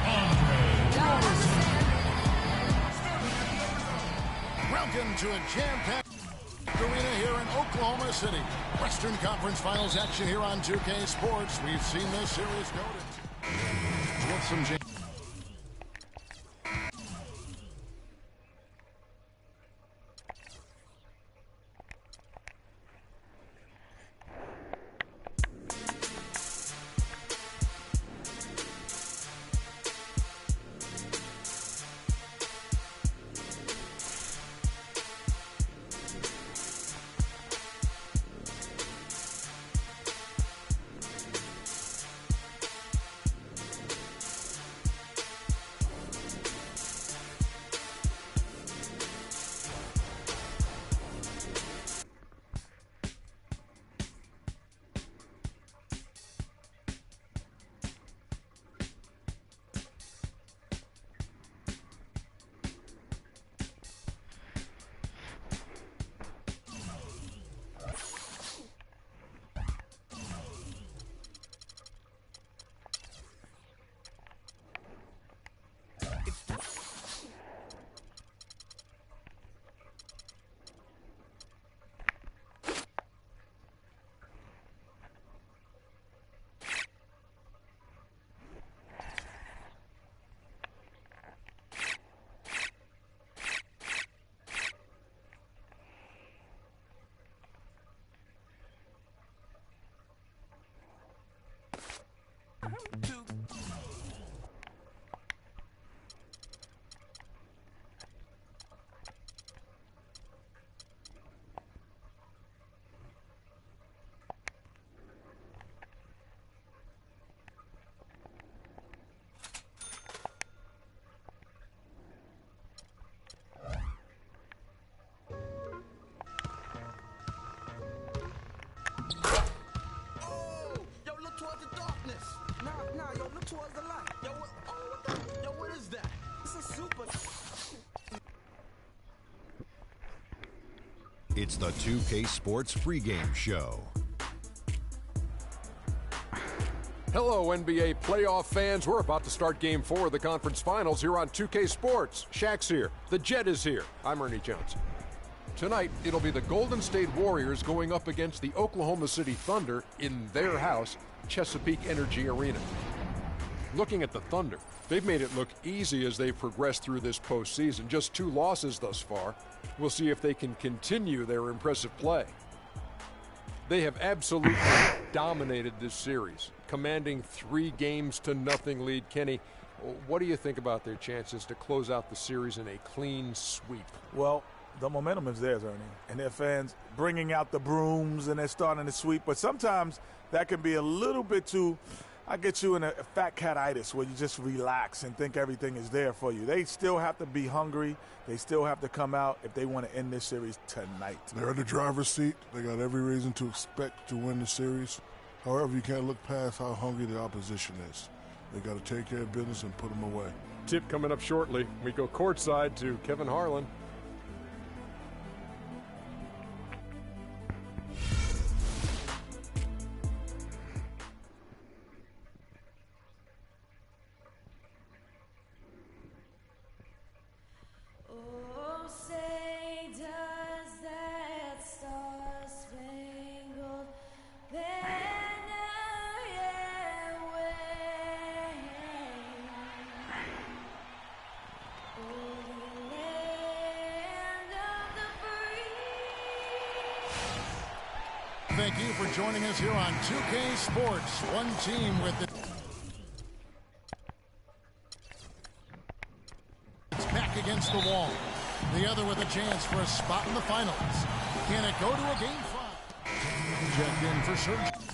Andre Roberson.
Welcome to a jam-packed arena here in Oklahoma City. Western Conference Finals action here on 2K Sports. We've seen this series go to with some jam.
It's the 2K Sports pregame show.
Hello, NBA playoff fans. We're about to start Game 4 of the conference finals here on 2K Sports. Shaq's here. The Jet is here. I'm Ernie Johnson. Tonight, it'll be the Golden State Warriors going up against the Oklahoma City Thunder in their house, Chesapeake Energy Arena. Looking at the Thunder, they've made it look easy as they've progressed through this postseason. Just 2 losses thus far. We'll see if they can continue their impressive play. They have absolutely dominated this series, commanding 3-0 lead. Kenny, what do you think about their chances to close out the series in a clean sweep?
Well, the momentum is theirs, Ernie, and their fans bringing out the brooms and they're starting to sweep. But sometimes that can be a little bit too, I get you in a fat cat-itis where you just relax and think everything is there for you. They still have to be hungry. They still have to come out if they want to end this series tonight.
They're in the driver's seat. They got every reason to expect to win the series. However, you can't look past how hungry the opposition is. They got to take care of business and put them away.
Tip coming up shortly. We go courtside to Kevin Harlan.
Thank you for joining us here on 2K Sports. One team with it's back against the wall. The other with a chance for a spot in the finals. Can it go to a game 5? Check in for Serge.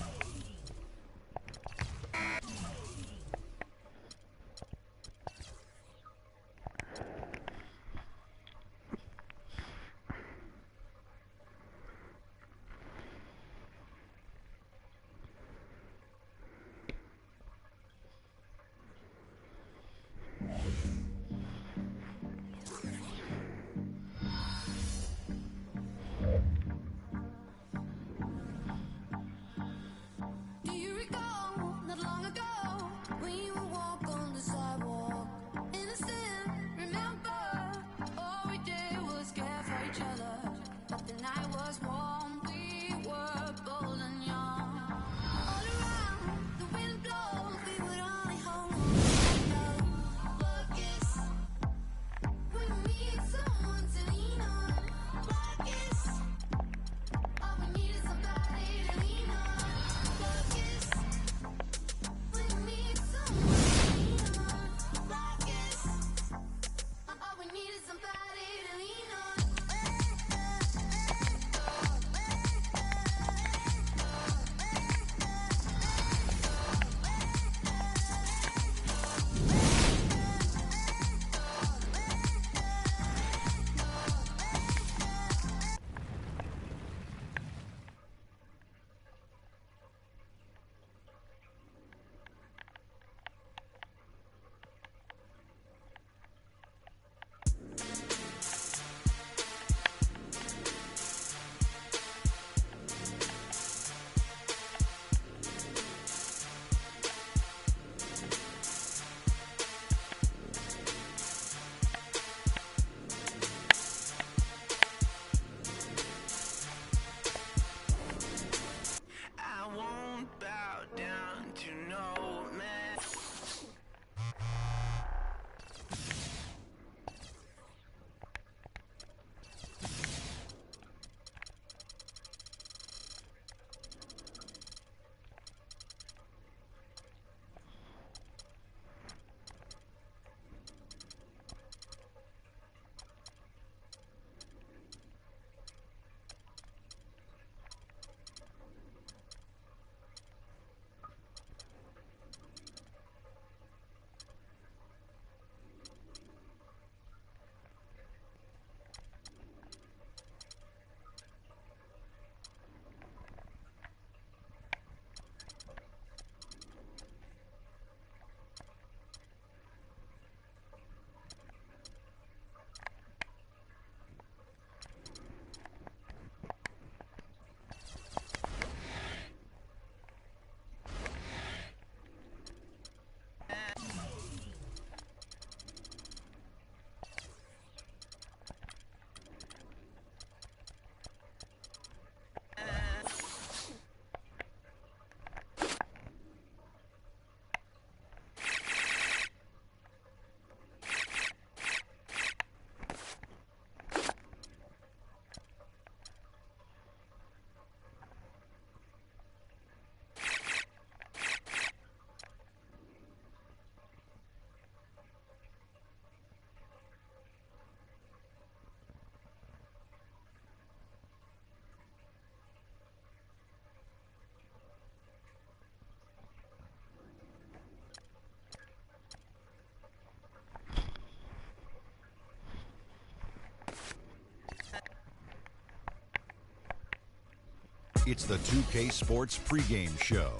It's the 2K Sports pregame show.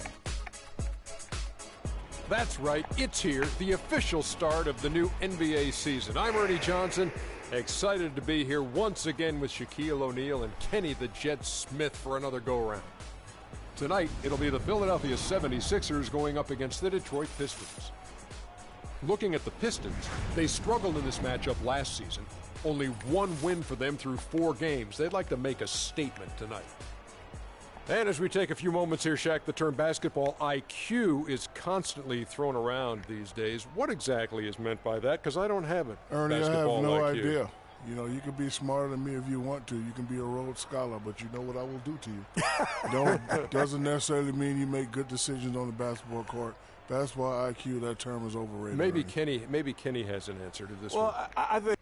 That's right, it's here, the official start of the new NBA season. I'm Ernie Johnson, excited to be here once again with Shaquille O'Neal and Kenny the Jet Smith for another go-around. Tonight, it'll be the Philadelphia 76ers going up against the Detroit Pistons. Looking at the Pistons, they struggled in this matchup last season. Only one win for them through 4 games. They'd like to make a statement tonight. And as we take a few moments here, Shaq, the term basketball IQ is constantly thrown around these days. What exactly is meant by that? Because I don't have it.
Ernie, I have no
IQ.
idea. You know, you can be smarter than me if you want to. You can be a Rhodes Scholar, but you know what I will do to you. Doesn't necessarily mean you make good decisions on the basketball court. Basketball IQ, that term is overrated.
Maybe
Ernie.
Kenny has an answer to this
one.
Well,
I think.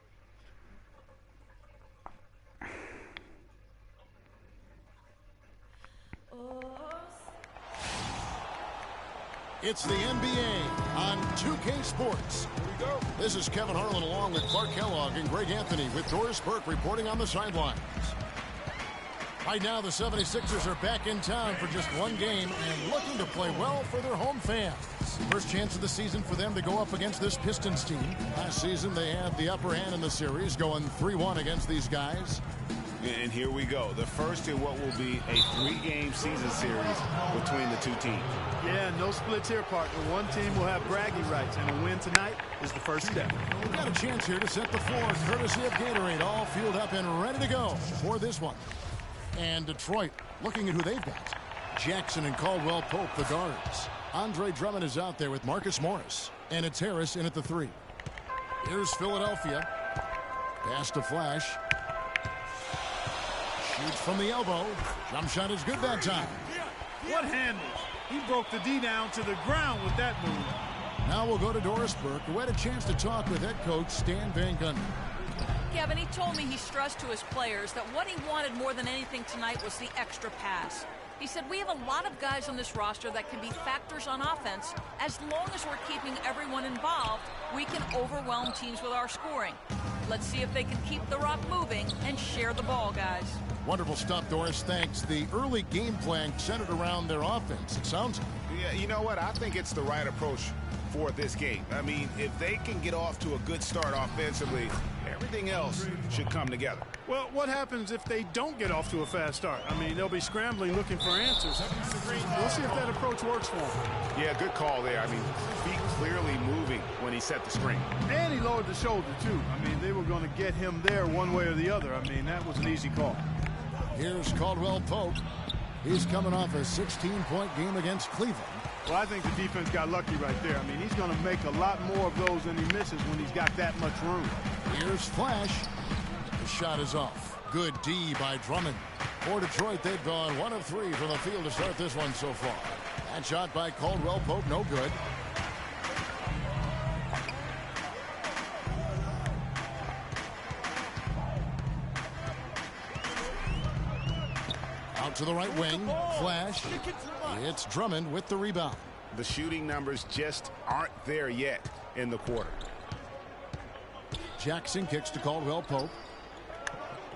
It's the NBA on 2K Sports. Here we go. This is Kevin Harlan along with Clark Kellogg and Greg Anthony with Doris Burke reporting on the sidelines. Right now, the 76ers are back in town for just one game and looking to play well for their home fans. First chance of the season for them to go up against this Pistons team. Last season, they had the upper hand in the series, going 3-1 against these guys.
And here we go. The first in what will be a 3-game season series between the two teams.
Yeah, no splits here, partner. One team will have bragging rights, and a win tonight is the first step.
We've got a chance here to set the floor, courtesy of Gatorade, all fueled up and ready to go for this one. And Detroit, looking at who they've got. Jackson and Caldwell Pope, the guards. Andre Drummond is out there with Marcus Morris. And it's Harris in at the 3. Here's Philadelphia. Pass to Flash. Shoots from the elbow. Jump shot is good that time.
What handles? He broke the D down to the ground with that move.
Now we'll go to Doris Burke, who had a chance to talk with head coach Stan Van Gundy.
Kevin, he told me he stressed to his players that what he wanted more than anything tonight was the extra pass. He said, we have a lot of guys on this roster that can be factors on offense. As long as we're keeping everyone involved, we can overwhelm teams with our scoring. Let's see if they can keep the rock moving and share the ball, guys.
Wonderful stuff, Doris. Thanks. The early game plan centered around their offense, it sounds like.
Yeah, you know what? I think it's the right approach for this game. I mean, if they can get off to a good start offensively, everything else should come together.
Well, what happens if they don't get off to a fast start? I mean, they'll be scrambling, looking for answers. We'll see if that approach works for them.
Yeah, good call there. I mean, feet clearly moving when he set the screen.
And he lowered the shoulder, too. I mean, they were going to get him there one way or the other. I mean, that was an easy call.
Here's Caldwell Pope. He's coming off a 16-point game against Cleveland.
Well, I think the defense got lucky right there. I mean, he's going to make a lot more of those than he misses when he's got that much room.
Here's Flash. The shot is off. Good D by Drummond. For Detroit, they've gone 1 of 3 from the field to start this one so far. That shot by Caldwell Pope, no good. Out to the right wing. Flash. It's Drummond with the rebound.
The shooting numbers just aren't there yet in the quarter.
Jackson kicks to Caldwell Pope.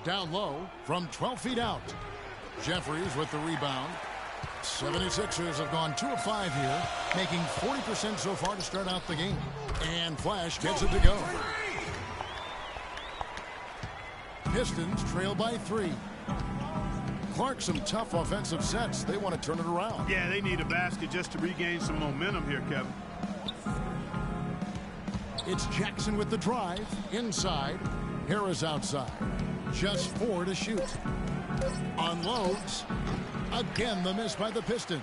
Down low from 12 feet out. Jeffries with the rebound. 76ers have gone 2 of 5 here, making 40% so far to start out the game. And Flash gets it to go. Pistons trail by 3. Clark, some tough offensive sets. They want to turn it around.
Yeah, they need a basket just to regain some momentum here, Kevin.
It's Jackson with the drive. Inside. Harris outside. Just 4 to shoot. Unloads. Again, the miss by the Pistons.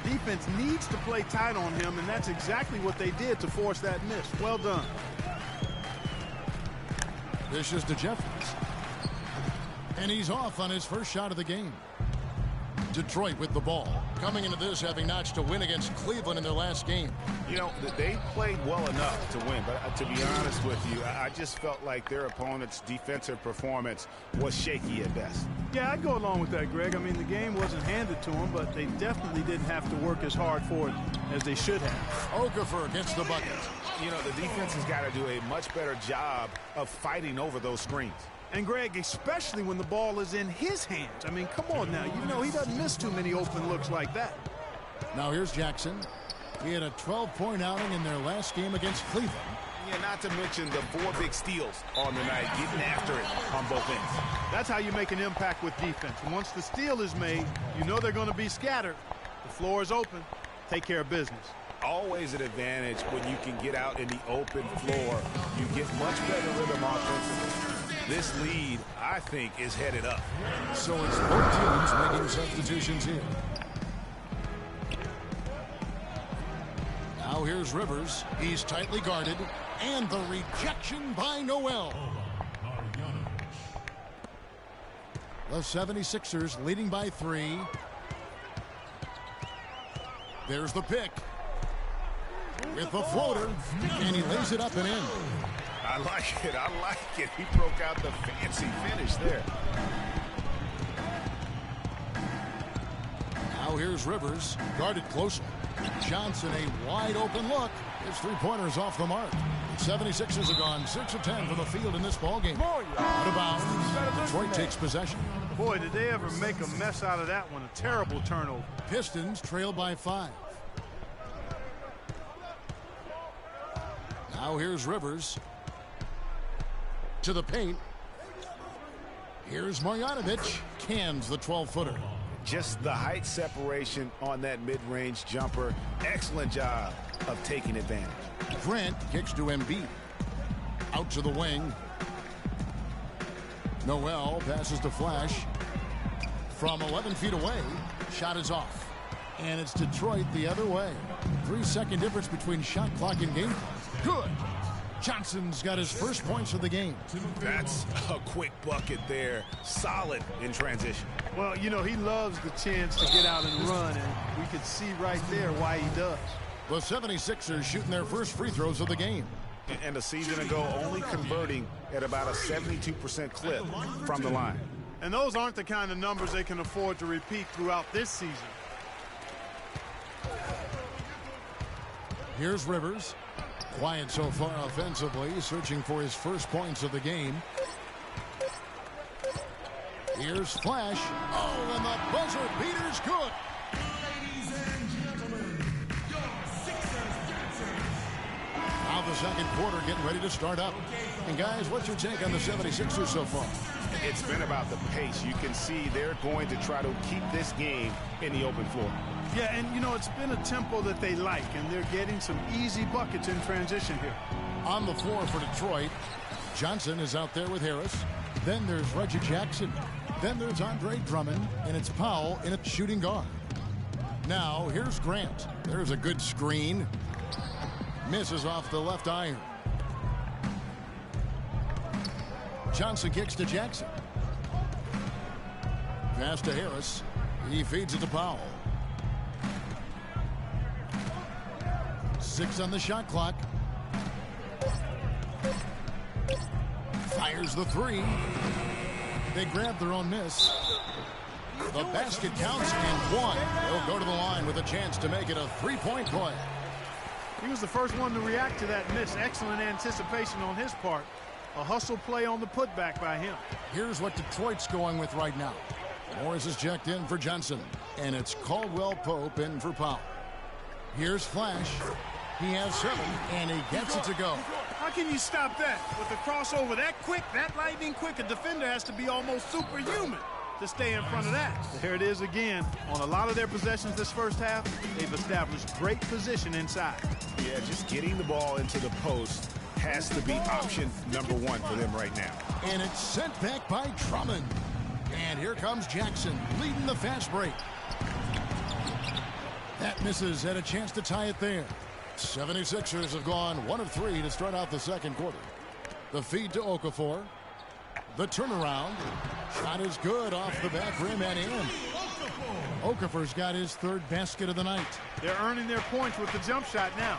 The defense needs to play tight on him, and that's exactly what they did to force that miss. Well done.
This is to Jeffries. And he's off on his first shot of the game. Detroit with the ball. Coming into this having notched a win against Cleveland in their last game.
You know, they played well enough to win, but to be honest with you, I just felt like their opponent's defensive performance was shaky at best.
Yeah, I'd go along with that, Greg. I mean, the game wasn't handed to them, but they definitely didn't have to work as hard for it as they should have.
Okafor gets the bucket.
You know, the defense has got to do a much better job of fighting over those screens.
And Greg, especially when the ball is in his hands. I mean, come on now. You know he doesn't miss too many open looks like that.
Now here's Jackson. He had a 12-point outing in their last game against Cleveland.
Yeah, not to mention the 4 big steals on the night, getting after it on both ends.
That's how you make an impact with defense. Once the steal is made, you know they're going to be scattered. The floor is open. Take care of business.
Always an advantage when you can get out in the open floor. You get much better rhythm offensively. This lead, I think, is headed up.
So it's both teams making substitutions here. Now here's Rivers. He's tightly guarded. And the rejection by Noel. The 76ers leading by 3. There's the pick. With the floater. And he lays it up and in.
I like it. I like it. He broke out the fancy finish there.
Now here's Rivers. Guarded closely. Johnson, a wide open look. His 3-pointers off the mark. The 76ers have gone 6 of 10 from the field in this ballgame. Out of bounds. Detroit takes possession.
Boy, did they ever make a mess out of that one. A terrible turnover.
Pistons trail by 5. Now here's Rivers. To the paint. Here's Marjanovic. Cans the 12-footer.
Just the height separation on that mid-range jumper. Excellent job of taking advantage.
Grant kicks to Embiid. Out to the wing. Noel passes to Flash. From 11 feet away. Shot is off. And it's Detroit the other way. 3-second difference between shot clock and game clock. Good. Johnson's got his first points of the game.
That's a quick bucket there. Solid in transition.
Well, you know, he loves the chance to get out and run, and we could see right there why he does.
The 76ers shooting their first free throws of the game.
And a season ago, only converting at about a 72% clip from the line.
And those aren't the kind of numbers they can afford to repeat throughout this season.
Here's Rivers. Quiet so far offensively, searching for his first points of the game. Here's Flash. Oh, and the buzzer beater's good.
Ladies and gentlemen, your Sixers dancers.
Now the second quarter getting ready to start up. And guys, what's your take on the 76ers so far?
It's been about the pace. You can see they're going to try to keep this game in the open floor.
Yeah, and you know, it's been a tempo that they like, and they're getting some easy buckets in transition here.
On the floor for Detroit, Johnson is out there with Harris. Then there's Reggie Jackson. Then there's Andre Drummond, and it's Powell in a shooting guard. Now, here's Grant. There's a good screen. Misses off the left iron. Johnson kicks to Jackson. Pass to Harris. He feeds it to Powell. 6 on the shot clock. Fires the 3. They grab their own miss. The basket counts and 1. They'll go to the line with a chance to make it a 3-point play.
He was the first one to react to that miss. Excellent anticipation on his part. A hustle play on the putback by him.
Here's what Detroit's going with right now. Morris is checked in for Johnson. And it's Caldwell Pope in for Powell. Here's Flash. He has 7, and he gets it to go.
How can you stop that? With the crossover that quick, that lightning quick, a defender has to be almost superhuman to stay in front of that. There it is again. On a lot of their possessions this first half, they've established great position inside.
Yeah, just getting the ball into the post has to be option number 1 for them right now.
And it's sent back by Drummond. And here comes Jackson leading the fast break. That misses, had a chance to tie it there. 76ers have gone 1 of 3 to start out the second quarter. The feed to Okafor. The turnaround. Shot is good off the back rim and in. Okafor's got his 3rd basket of the night.
They're earning their points with the jump shot now.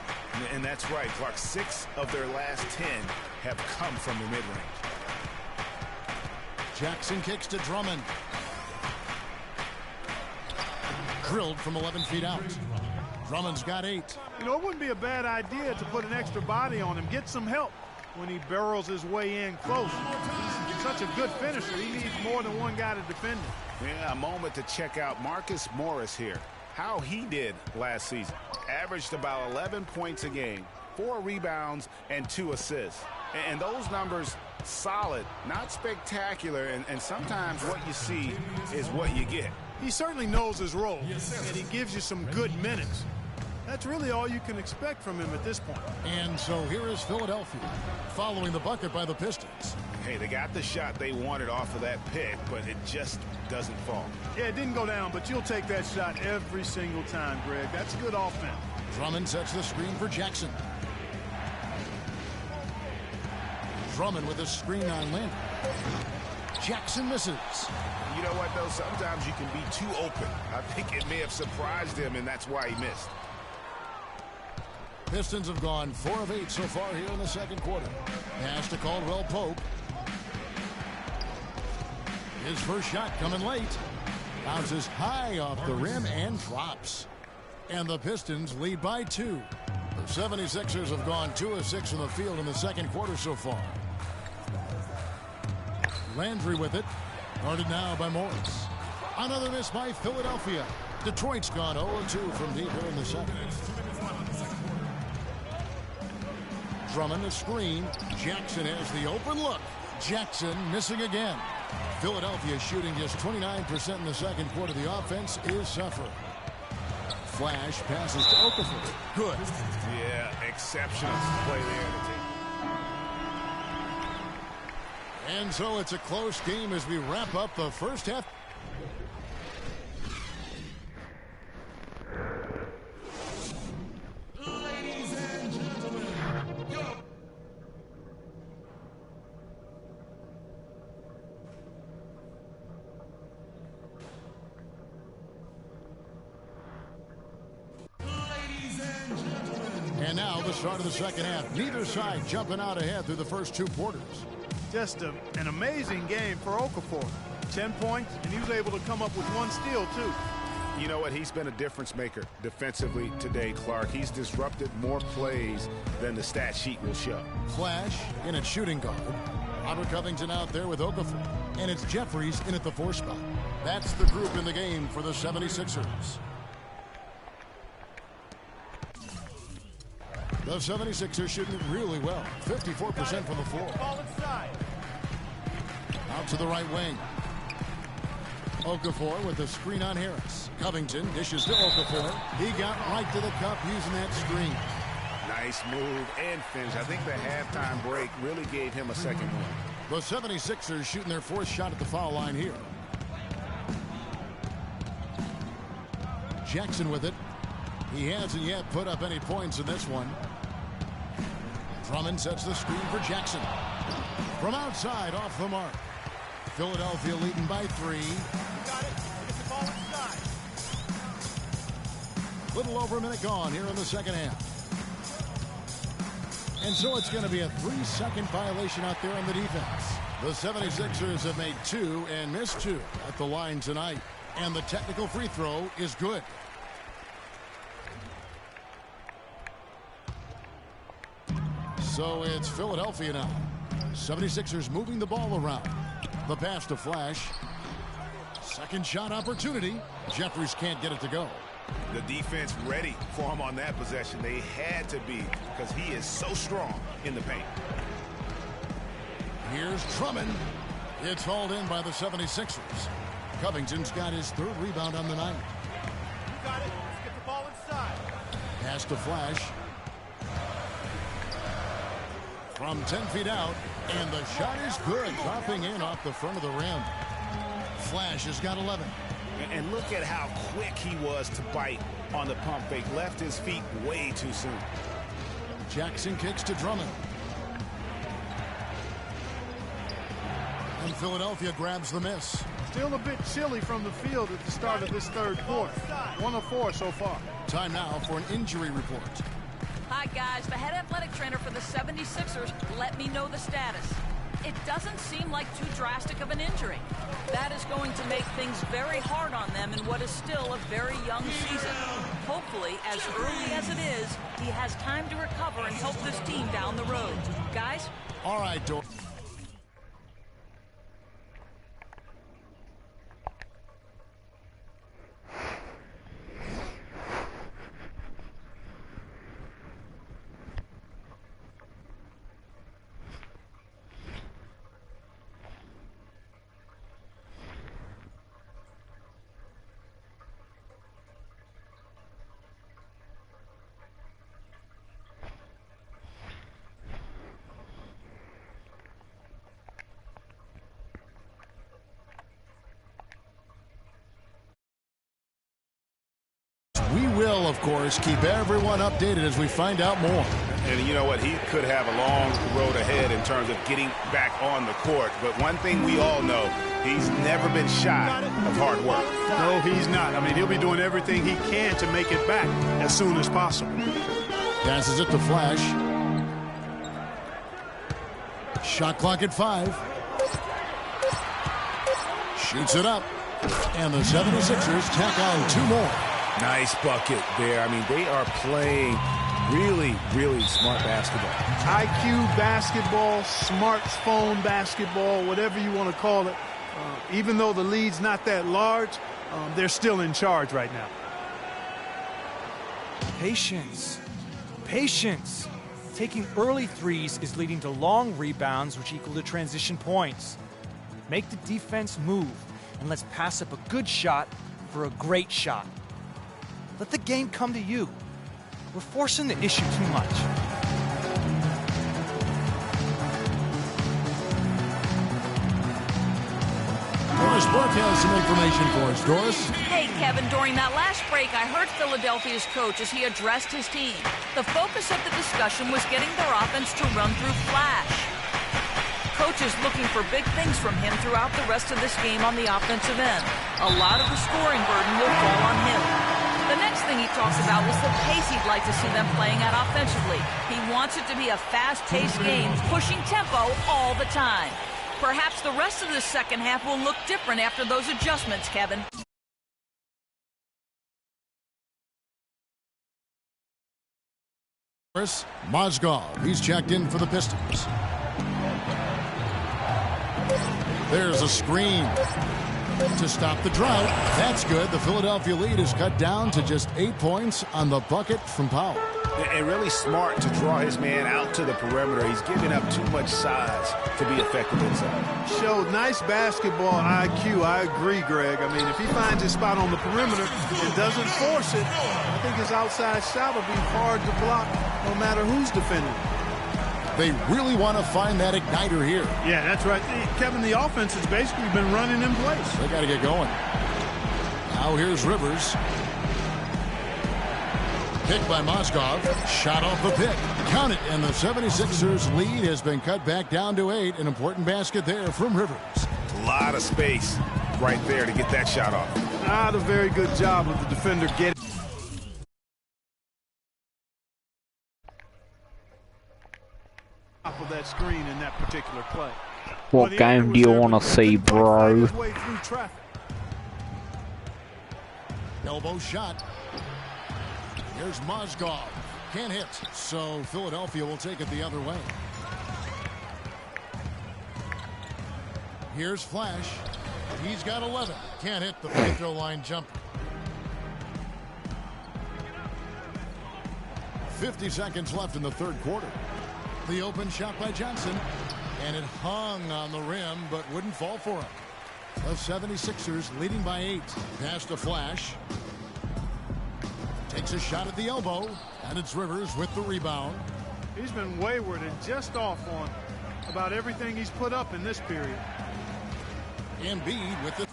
And that's right, Clark. 6 of their last 10 have come from the mid-range.
Jackson kicks to Drummond. Drilled from 11 feet out. Drummond's got 8.
You know, it wouldn't be a bad idea to put an extra body on him. Get some help when he barrels his way in close. such a good finisher, he needs more than one guy to defend him.
Yeah, a moment to check out Marcus Morris here. How he did last season. Averaged about 11 points a game, 4 rebounds, and 2 assists. And those numbers, solid, not spectacular, and sometimes what you see is what you get.
He certainly knows his role, and he gives you some good minutes. That's really all you can expect from him at this point.
And so here is Philadelphia, following the bucket by the Pistons.
Hey, they got the shot they wanted off of that pick, but it just doesn't fall.
Yeah, it didn't go down, but you'll take that shot every single time, Greg. That's good offense.
Drummond sets the screen for Jackson. Drummond with a screen on Landry. Jackson misses.
You know what, though? Sometimes you can be too open. I think it may have surprised him, and that's why he missed.
Pistons have gone 4 of 8 so far here in the second quarter. Pass to Caldwell Pope. His first shot coming late. Bounces high off the rim and drops. And the Pistons lead by 2. The 76ers have gone 2 of 6 from the field in the second quarter so far. Landry with it. Guarded now by Morris. Another miss by Philadelphia. Detroit's gone 0-2 from deep here in the second. Drummond a screen. Jackson has the open look. Jackson missing again. Philadelphia shooting just 29% in the second quarter. The offense is suffering. Flash passes to Okafor. Good.
Yeah, exceptional play there.
And so it's a close game as we wrap up the first half.
Ladies and gentlemen, go.
And now the start of the second half. Neither side jumping out ahead through the first 2 quarters.
Just an amazing game for Okafor. 10 points, and he was able to come up with 1 steal, too.
You know what? He's been a difference maker defensively today, Clark. He's disrupted more plays than the stat sheet will show.
Flash in at shooting guard. Robert Covington out there with Okafor. And it's Jeffries in at the 4 spot. That's the group in the game for the 76ers. The 76ers shooting really well. 54% from the floor. Out to the right wing. Okafor with the screen on Harris. Covington dishes to Okafor. He got right to the cup using that screen.
Nice move and finish. I think the halftime break really gave him a second one.
The 76ers shooting their 4th shot at the foul line here. Jackson with it. He hasn't yet put up any points in this one. Drummond sets the screen for Jackson. From outside, off the mark. Philadelphia leading by 3.
Got it. Get the ball inside.
Little over a minute gone here in the second half. And so it's going to be a 3-second violation out there on the defense. The 76ers have made 2 and missed 2 at the line tonight. And the technical free throw is good. So it's Philadelphia now. 76ers moving the ball around. The pass to Flash. Second shot opportunity. Jeffries can't get it to go.
The defense ready for him on that possession. They had to be because he is so strong in the paint.
Here's Drummond. It's hauled in by the 76ers. Covington's got his 3rd rebound on the night.
You got it. Let's get the ball inside.
Pass to Flash. From 10 feet out, and the shot is good, dropping in off the front of the rim. Flash has got 11.
And look at how quick he was to bite on the pump fake. Left his feet way too soon.
Jackson kicks to Drummond. And Philadelphia grabs the miss.
Still a bit chilly from the field at the start of this 3rd quarter. 1 of 4 so far.
Time now for an injury report.
Hi, guys. The head athletic trainer for the 76ers let me know the status. It doesn't seem like too drastic of an injury. That is going to make things very hard on them in what is still a very young season. Hopefully, as early as it is, he has time to recover and help this team down the road. Guys?
All right, Dor. of course, keep everyone updated as we find out more.
And you know what? He could have a long road ahead in terms of getting back on the court. But one thing we all know, he's never been shy of hard work.
No, he's not. I mean, he'll be doing everything he can to make it back as soon as possible.
Passes it to Flash. Shot clock at 5. Shoots it up. And the 76ers tack on 2 more.
Nice bucket there. I mean, they are playing really, really smart basketball.
IQ basketball, smartphone basketball, whatever you want to call it. Even though the lead's not that large, they're still in charge right now.
Patience. Patience. Taking early threes is leading to long rebounds, which equal to transition points. Make the defense move, and let's pass up a good shot for a great shot. Let the game come to you. We're forcing the issue too much.
Doris Burke has some information for us. Doris?
Hey, Kevin, during that last break, I heard Philadelphia's coach as he addressed his team. The focus of the discussion was getting their offense to run through Flash. Coach is looking for big things from him throughout the rest of this game on the offensive end. A lot of the scoring burden will fall on him. The next thing he talks about was the pace he'd like to see them playing at offensively. He wants it to be a fast-paced game, pushing tempo all the time. Perhaps the rest of the second half will look different after those adjustments, Kevin.
Mozgov, he's checked in for the Pistons. There's a screen to stop the drought. That's good. The Philadelphia lead is cut down to just 8 points on the bucket from Powell.
And really smart to draw his man out to the perimeter. He's giving up too much size to be effective inside.
Showed nice basketball IQ. I agree, Greg. I mean, if he finds his spot on the perimeter and doesn't force it, I think his outside shot will be hard to block no matter who's defending.
They really want to find that igniter here.
Yeah, that's right. Kevin, the offense has basically been running in place.
They got to get going. Now here's Rivers. Pick by Mozgov. Shot off the pick. Count it. And the 76ers lead has been cut back down to 8. An important basket there from Rivers.
A lot of space right there to get that shot off.
Not a very good job of the defender getting. Top of that screen in that particular play.
What game do you want to see, bro?
Elbow shot. Here's Mozgov. Can't hit, so Philadelphia will take it the other way. Here's Flash. He's got 11. Can't hit the free throw line jumper. 50 seconds left in the third quarter. The open shot by Johnson, and it hung on the rim but wouldn't fall for him. The 76ers leading by 8. Pass to Flash. Takes a shot at the elbow, and it's Rivers with the rebound.
He's been wayward and just off on about everything he's put up in this period.
Embiid with the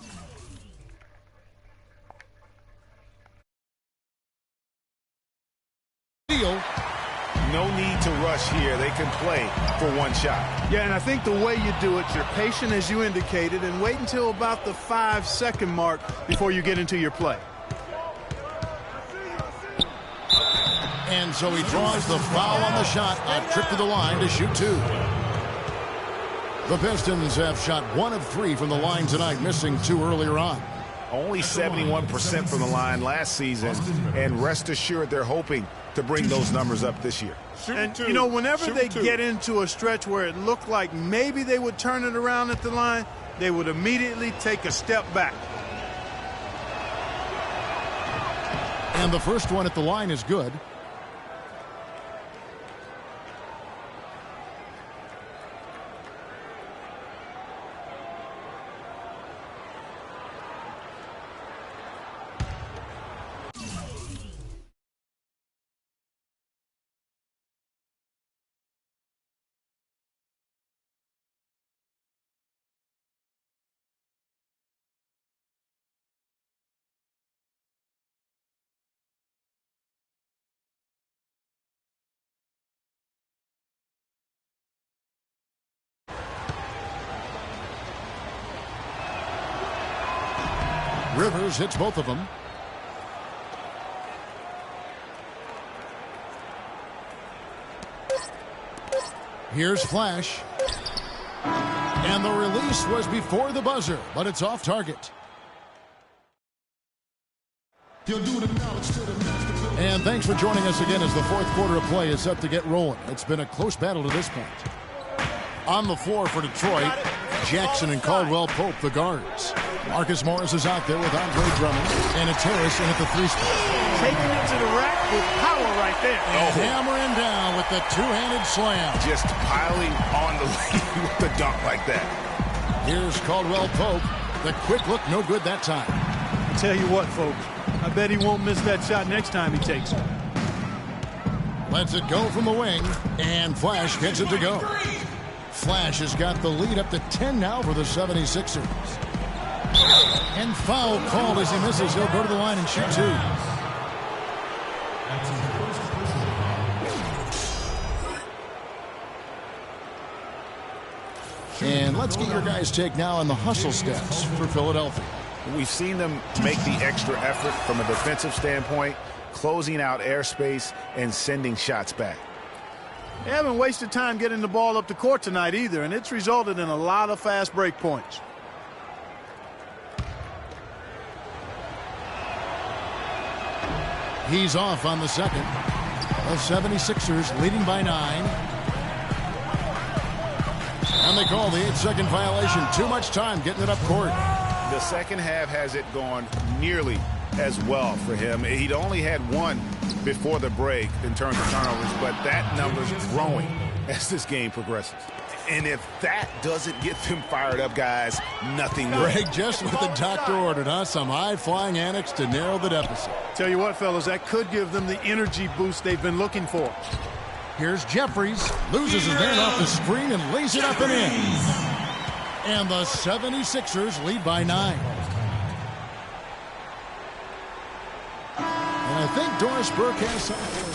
steal.
No need to rush here. They can play for one shot.
Yeah, and I think the way you do it, you're patient as you indicated, and wait until about the 5-second mark before you get into your play.
And so he draws the foul on the shot, a trip to the line to shoot 2. The Pistons have shot 1 of 3 from the line tonight, missing 2 earlier on.
Only 71% from the line last season, and rest assured they're hoping to bring those numbers up this year.
And, you know, whenever they get into a stretch where it looked like maybe they would turn it around at the line, they would immediately take a step back.
And the first one at the line is good. Rivers hits both of them. Here's Flash. And the release was before the buzzer, but it's off target. And thanks for joining us again as the fourth quarter of play is set to get rolling. It's been a close battle to this point. On the floor for Detroit, Jackson and Caldwell Pope, the guards. Marcus Morris is out there with Andre Drummond, and it's Harris in at the 3 spot.
Taking it to the rack with power right there.
And hammering down with the two-handed slam.
Just piling on the lead with the dunk like that.
Here's Caldwell Pope. The quick look, no good that time.
I'll tell you what, folks. I bet he won't miss that shot next time he takes it.
Lets it go from the wing, and Flash gets it to go. Flash has got the lead up to 10 now for the 76ers. And foul called as he misses. He'll go to the line and shoot 2. And let's get your guys' take now on the hustle stats for Philadelphia.
We've seen them make the extra effort from a defensive standpoint, closing out airspace and sending shots back.
They haven't wasted time getting the ball up the court tonight either, and it's resulted in a lot of fast break points.
He's off on the second. The 76ers leading by 9. And they call the 8-second violation. Too much time getting it up court.
The second half hasn't gone nearly as well for him. He'd only had 1 before the break in terms of turnovers, but that number's growing as this game progresses. And if that doesn't get them fired up, guys, nothing will.
Greg, just what the doctor ordered, huh? Some high-flying annex to narrow the deficit.
Tell you what, fellas, that could give them the energy boost they've been looking for.
Here's Jeffries. Loses his man off the screen and lays it up and in. And the 76ers lead by 9. And I think Doris Burke has something.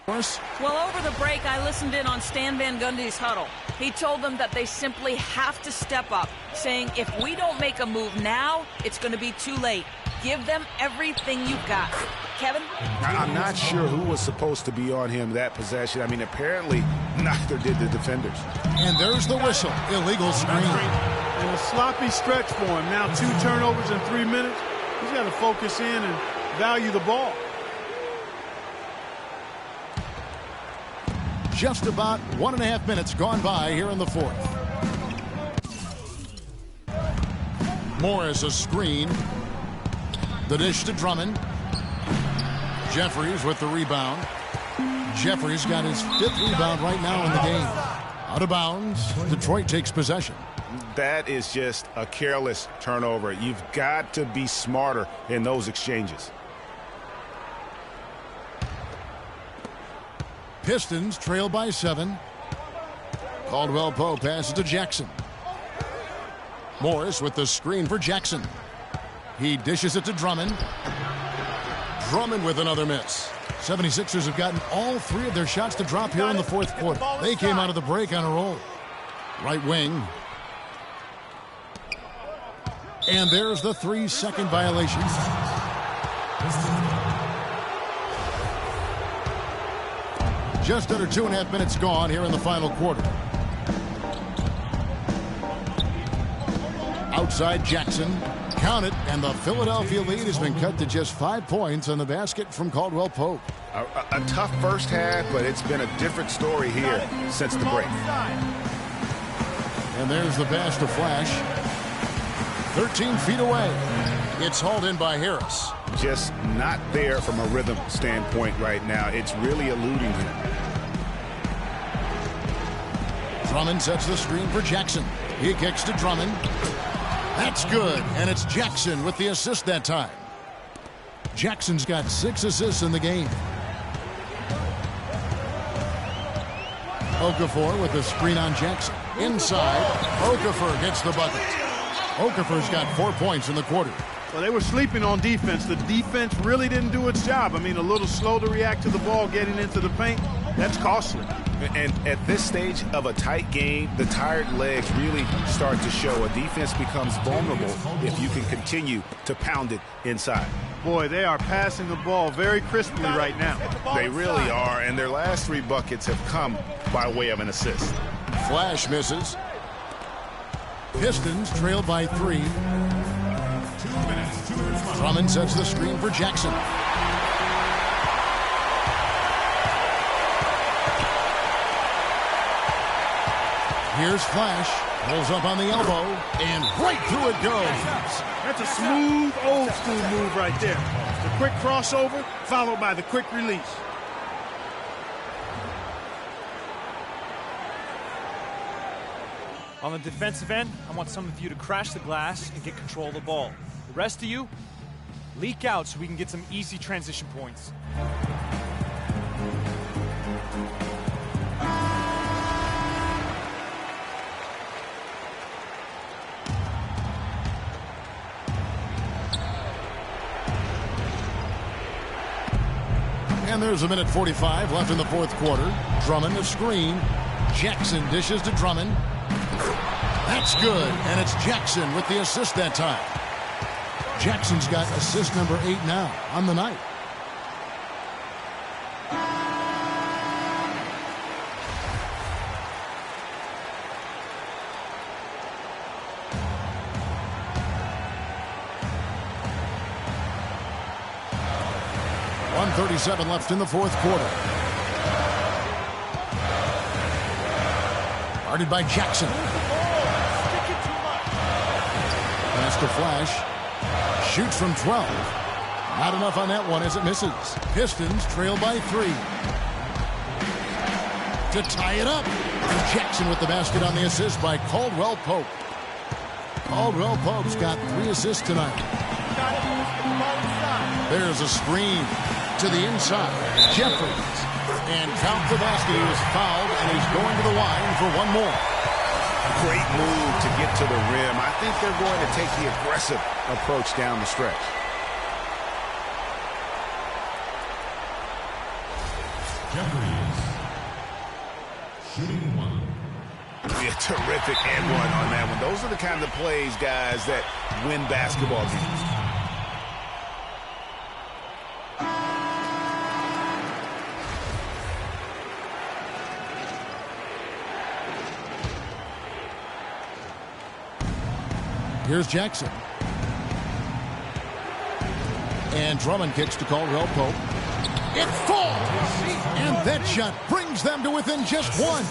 Doris?
Well, over the break, I listened in on Stan Van Gundy's huddle. He told them that they simply have to step up, saying if we don't make a move now, it's going to be too late. Give them everything you've got. Kevin?
I'm not sure who was supposed to be on him that possession. I mean, apparently neither did the defenders.
And there's the whistle. Illegal screen.
And a sloppy stretch for him. Now 2 turnovers in 3 minutes. He's got to focus in and value the ball.
Just about 1.5 minutes gone by here in the fourth. Morris a screen. The dish to Drummond. Jeffries with the rebound. Jeffries got his 5th rebound right now in the game. Out of bounds. Detroit takes possession.
That is just a careless turnover. You've got to be smarter in those exchanges.
Pistons trail by 7. Caldwell Pope passes to Jackson. Morris with the screen for Jackson. He dishes it to Drummond. Drummond with another miss. 76ers have gotten all 3 of their shots to drop here in the fourth quarter. They came out of the break on a roll. Right wing. And there's the 3-second violation. Just under 2.5 minutes gone here in the final quarter. Outside Jackson. Count it, and the Philadelphia lead has been cut to just 5 points on the basket from Caldwell Pope.
A tough first half, but it's been a different story here since the break.
And there's the pass to Flash. 13 feet away. It's hauled in by Harris.
Just not there from a rhythm standpoint right now. It's really eluding him.
Drummond sets the screen for Jackson. He kicks to Drummond. That's good, and it's Jackson with the assist that time. Jackson's got 6 assists in the game. Okafor with the screen on Jackson. Inside, Okafor gets the bucket. Okafor's got 4 points in the quarter.
Well, they were sleeping on defense. The defense really didn't do its job. I mean, a little slow to react to the ball getting into the paint. That's costly.
And at this stage of a tight game, the tired legs really start to show. A defense becomes vulnerable if you can continue to pound it inside.
Boy, they are passing the ball very crisply right now.
They really are, and their last 3 buckets have come by way of an assist.
Flash misses. Pistons trail by 3. Drummond sets the screen for Jackson. Here's Flash. Pulls up on the elbow, and right through it goes.
That's a smooth, old-school move right there. The quick crossover, followed by the quick release.
On the defensive end, I want some of you to crash the glass and get control of the ball. The rest of you, leak out so we can get some easy transition points.
And there's a minute 45 left in the 4th quarter. Drummond a screen. Jackson dishes to Drummond. That's good, and it's Jackson with the assist that time. Jackson's got assist number 8 now on the night. .137 left in the 4th quarter. Guarded by Jackson. Pass to Flash. Shoots from 12. Not enough on that one as it misses. Pistons trail by 3. To tie it up. And Jackson with the basket on the assist by Caldwell Pope. Caldwell Pope's got 3 assists tonight. There's a screen to the inside. Jeffries. And count the basket. He was fouled, and he's going to the line for one more.
Great move to get to the rim. I think they're going to take the aggressive approach down the stretch.
Jeffries. Shooting 1.
A terrific and 1 on that one. Those are the kind of plays, guys, that win basketball games.
Here's Jackson. And Drummond kicks to Caldwell Pope. It falls! And that shot brings them to within just 1.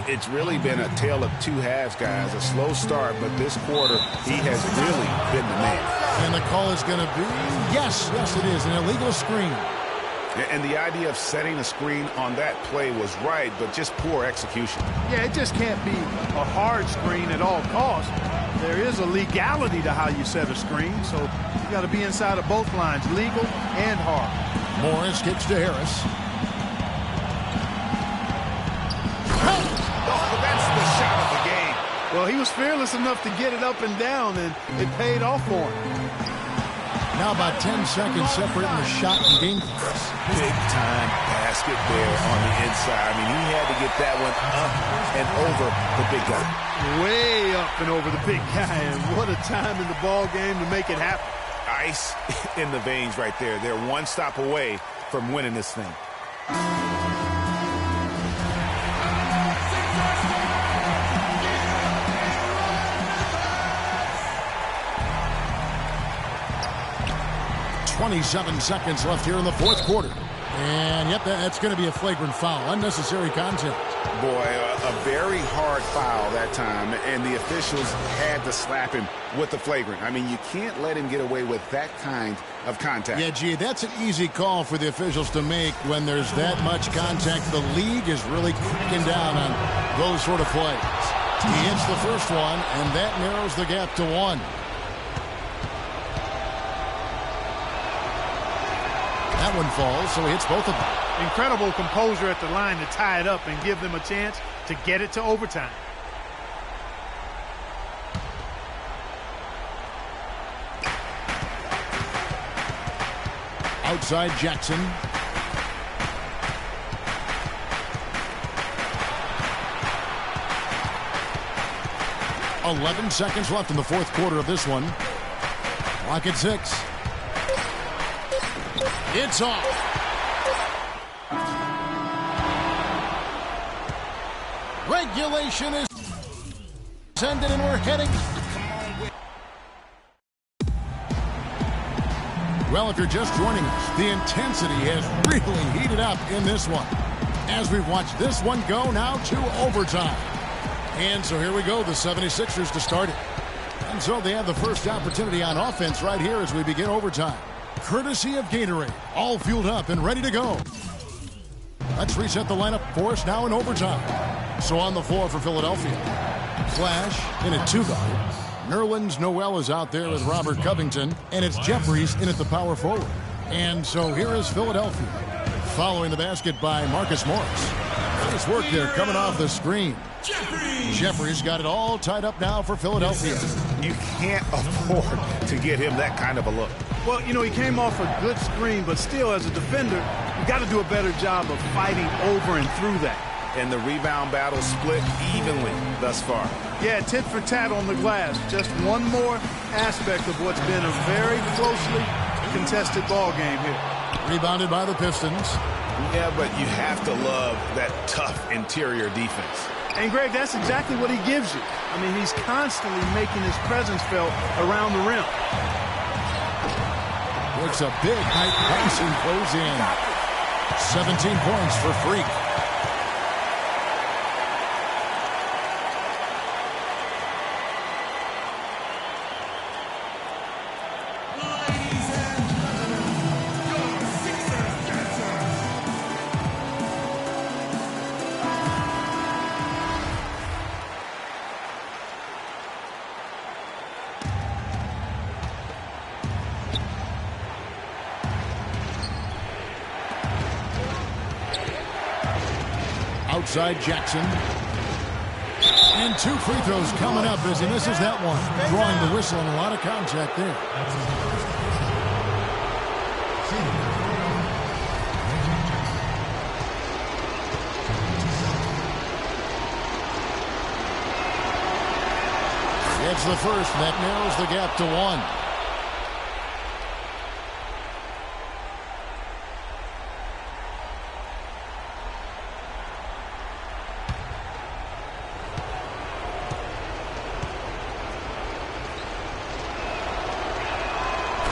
It's really been a tale of 2 halves, guys. A slow start, but this quarter, he has really been the man.
And the call is going to be, yes, it is, an illegal screen.
And the idea of setting a screen on that play was right, but just poor execution.
Yeah, it just can't be a hard screen at all costs. There is a legality to how you set a screen, so you got to be inside of both lines, legal and hard.
Morris kicks to Harris.
Oh, that's the shot of the game.
Well, he was fearless enough to get it up and down, and it paid off for him.
Now about 10 seconds separating the shot and game clocks.
Big time basket there on the inside. I mean, he had to get that one up and over the big guy.
Way up and over the big guy, and what a time in the ball game to make it happen.
Ice in the veins right there. They're one stop away from winning this thing.
.27 seconds left here in the 4th quarter. And, yep, that's going to be a flagrant foul. Unnecessary contact.
Boy, a very hard foul that time, and the officials had to slap him with the flagrant. I mean, you can't let him get away with that kind of contact.
Yeah, gee, that's an easy call for the officials to make when there's that much contact. The league is really cracking down on those sort of plays. He hits the first one, and that narrows the gap to 1. That one falls, so he hits both of them.
Incredible composure at the line to tie it up and give them a chance to get it to overtime.
Outside Jackson. 11 seconds left in the fourth quarter of this one. Clock at 6. It's off. Regulation is ended and we're heading. Well, if you're just joining us, the intensity has really heated up in this one. As we've watched this one go now to overtime. And so here we go, the 76ers to start it. And so they have the first opportunity on offense right here as we begin overtime. Courtesy of Gatorade, all fueled up and ready to go. Let's reset the lineup for us now in overtime. So on the floor for Philadelphia. Flash in at 2-guard. Nerlens Noel is out there with Robert Covington. And it's Jeffries in at the power forward. And so here is Philadelphia. Following the basket by Marcus Morris. Nice work there coming off the screen. Jeffries got it all tied up now for Philadelphia.
You can't afford to get him that kind of a look.
Well, you know, he came off a good screen, but still, as a defender, you got to do a better job of fighting over and through that.
And the rebound battle split evenly thus far.
Yeah, tit for tat on the glass. Just one more aspect of what's been a very closely contested ball game here.
Rebounded by the Pistons.
Yeah, but you have to love that tough interior defense.
And, Greg, that's exactly what he gives you. I mean, he's constantly making his presence felt around the rim.
Looks a big height pass and goes in. 17 points for Freak. Outside Jackson. And 2 free throws coming up as he misses that one. Drawing the whistle and a lot of contact there. It's the first that narrows the gap to 1.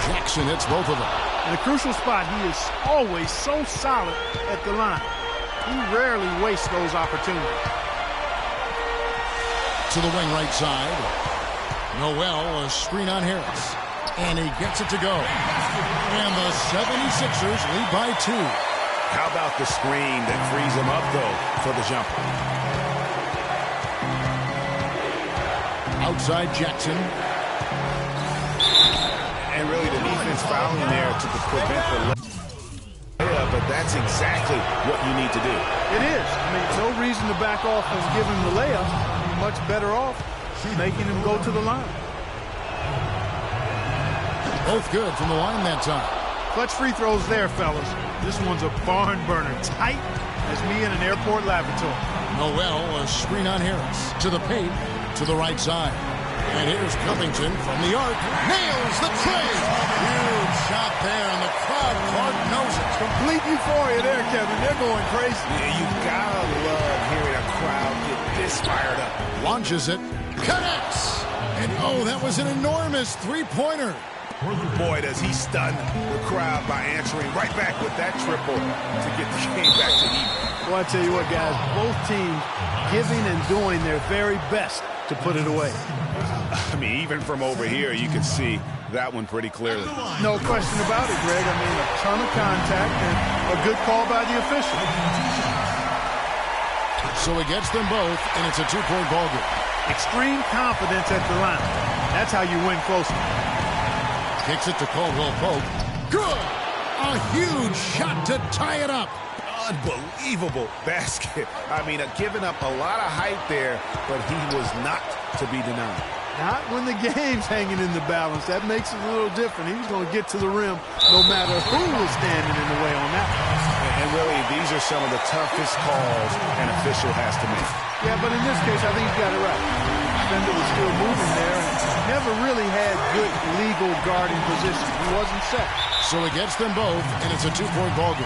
Jackson hits both of them.
In a crucial spot, he is always so solid at the line. He rarely wastes those opportunities.
To the wing right side. Noel, a screen on Harris. And he gets it to go. And the 76ers lead by 2.
How about the screen that frees him up, though, for the jumper?
Outside Jackson.
And really the defense fouling there to prevent the layup, but that's exactly what you need to do.
It is. I mean, no reason to back off and give him the layup. You're much better off making him go to the line.
Both good from the line that time.
Clutch free throws there, fellas. This one's a barn burner. Tight as me in an airport lavatory.
Noel, a screen on Harris. To the paint, to the right side. And here's Covington from the arc. Nails the trade. Huge shot there, and the crowd knows it.
Complete euphoria there, Kevin. They're going crazy.
Yeah, you gotta love hearing a crowd get this fired up.
Launches it. Connects. And oh, that was an enormous three-pointer.
Boy, does he stun the crowd by answering right back with that triple to get the game back to even.
Well, I tell you what, guys, both teams giving and doing their very best to put it away.
I mean, even from over here, you can see that one pretty clearly.
No question about it, Greg. I mean, a ton of contact and a good call by the official.
So he gets them both, and it's a 2-point ball game.
Extreme confidence at the line. That's how you win close.
Kicks it to Caldwell Pope. Good! A huge shot to tie it up.
Unbelievable basket. I mean, giving up a lot of height there, but he was not to be denied.
Not when the game's hanging in the balance. That makes it a little different. He was going to get to the rim no matter who was standing in the way on that.
And really, these are some of the toughest calls an official has to make.
Yeah, but in this case, I think he's got it right. defender was still moving there and never really had good legal guarding position. He wasn't set.
So he gets them both, and it's a 2-point ball game.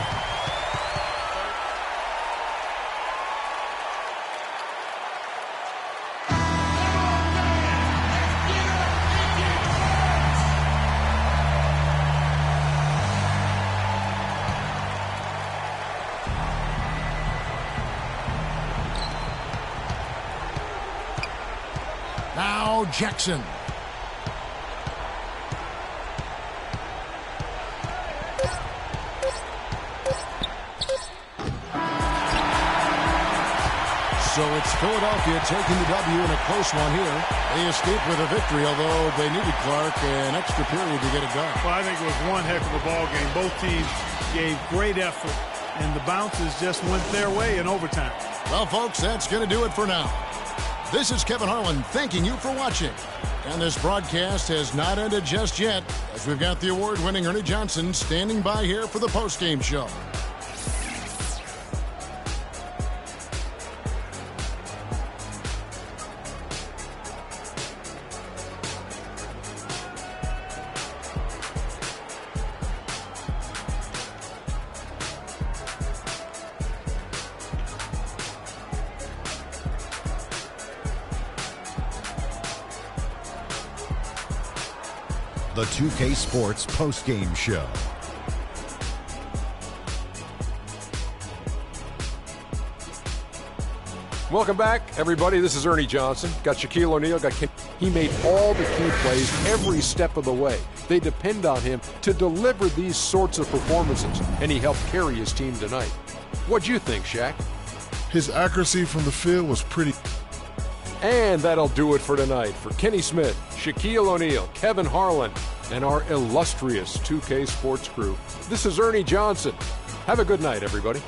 Now Jackson. So it's Philadelphia taking the W in a close one here. They escape with a victory, although they needed Clark an extra period to get it done.
Well, I think it was one heck of a ball game. Both teams gave great effort, and the bounces just went their way in overtime.
Well, folks, that's going to do it for now. This is Kevin Harlan thanking you for watching. And this broadcast has not ended just yet, as we've got the award-winning Ernie Johnson standing by here for the postgame show.
The 2K Sports postgame show.
Welcome back, everybody. This is Ernie Johnson. Got Shaquille O'Neal. He made all the key plays every step of the way. They depend on him to deliver these sorts of performances, and he helped carry his team tonight. What'd you think, Shaq?
His accuracy from the field was pretty.
And that'll do it for tonight. For Kenny Smith, Shaquille O'Neal, Kevin Harlan, and our illustrious 2K Sports crew, this is Ernie Johnson. Have a good night, everybody.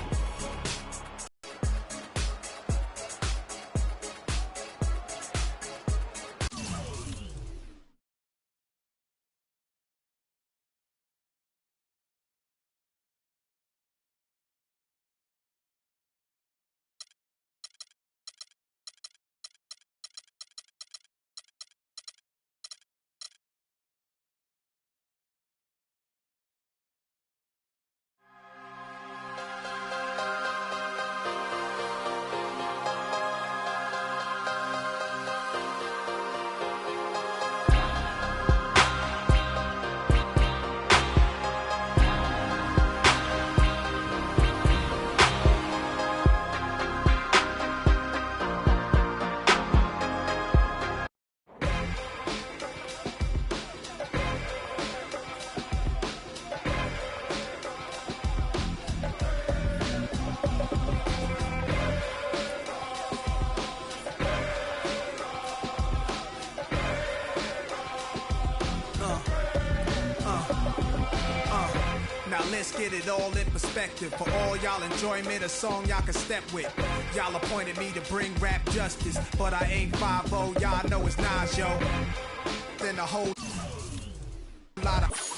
Let's get it all in perspective. For all y'all enjoyment, a song y'all can step with. Y'all appointed me to bring rap justice, but I ain't 5-0, y'all know it's Nas, yo. Then a whole lot of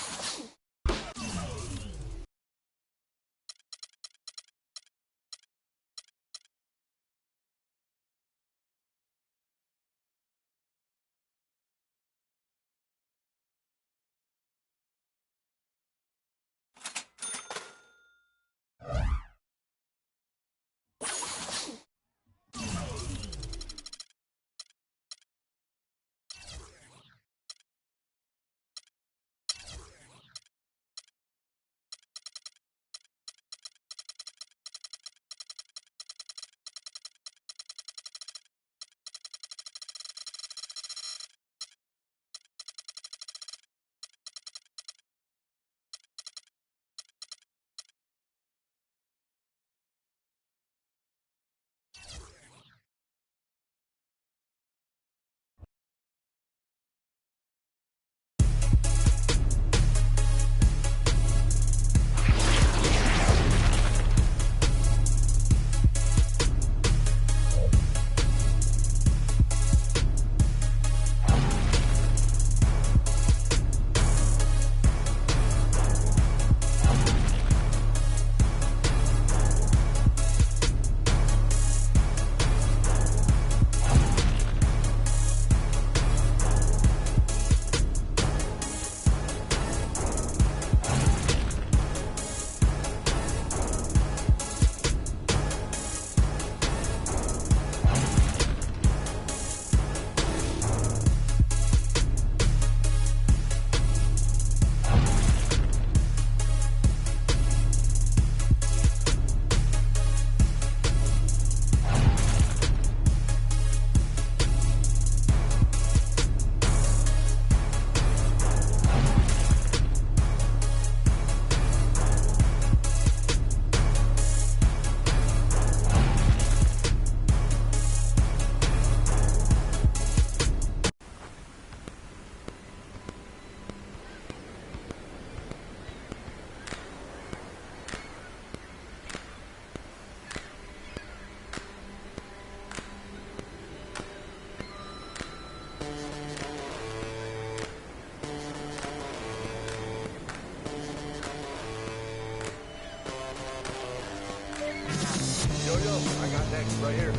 right here.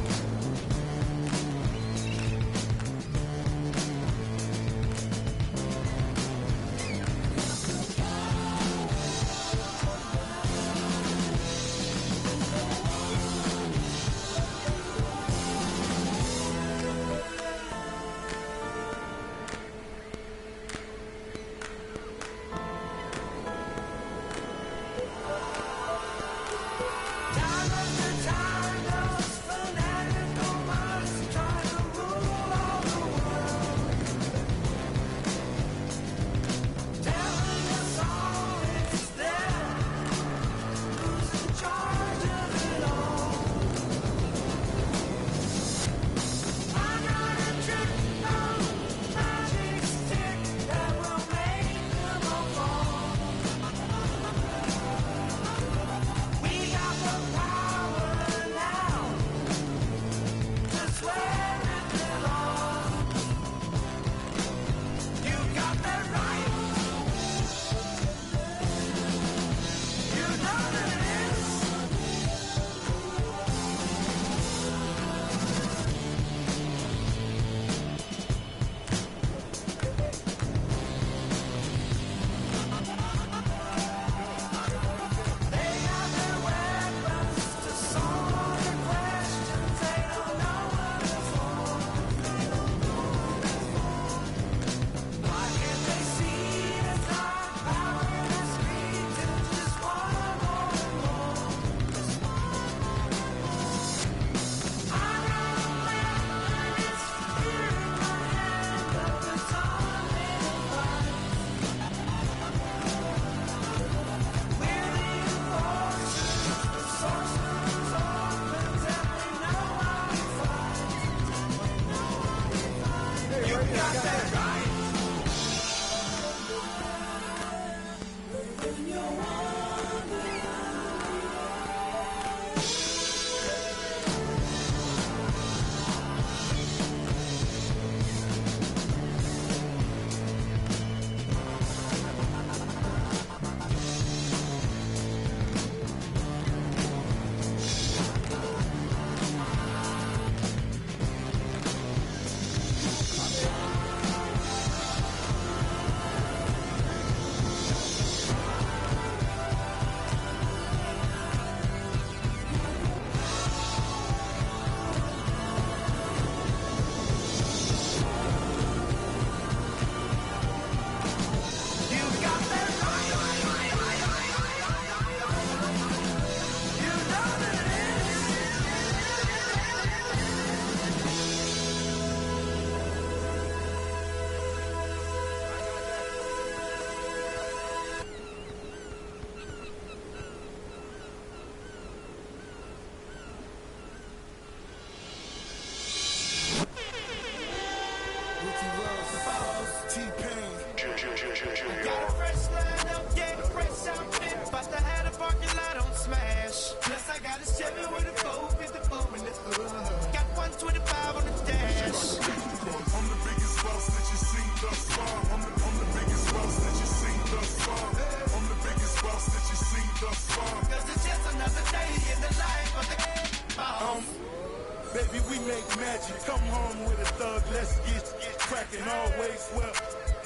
Baby, we make magic. Come home with a thug, let's get cracking. Always well,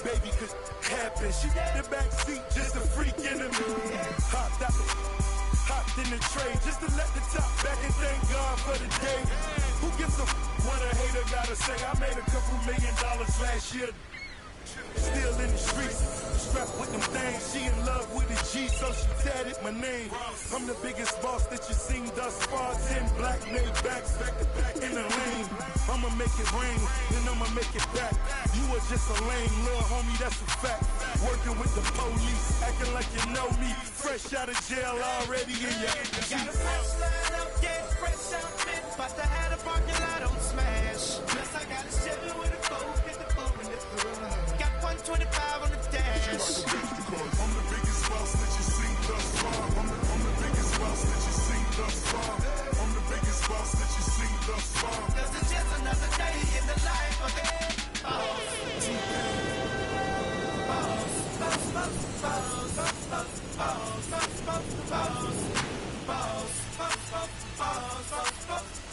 baby, cause happen. She got the back seat, just a freak in the mood. Hopped in the tray, just to let the top back and thank God for the day. Who gives a what a hater gotta say? I made a couple $1 million last year. Still in the streets, strapped with them things. She in love with the G, so she tatted my name. I'm the biggest boss that you seen thus far. 10 black made backs, back to back in the lane. I'ma make it rain, then I'ma make it back. You are just a lame little homie, that's a fact. Working with the police, acting like you know me. Fresh out of jail, already in your
Got a fresh line up, yeah, fresh outfit. About to have a parking lot on smash. Plus I got a Chevy with a 454 in the hood. Got 125 on the dash.
I'm the biggest boss that you seen thus far. I'm the biggest boss that you seen thus far. I'm the biggest boss that you seen thus far.
Cause it's just another day in the life of the boss.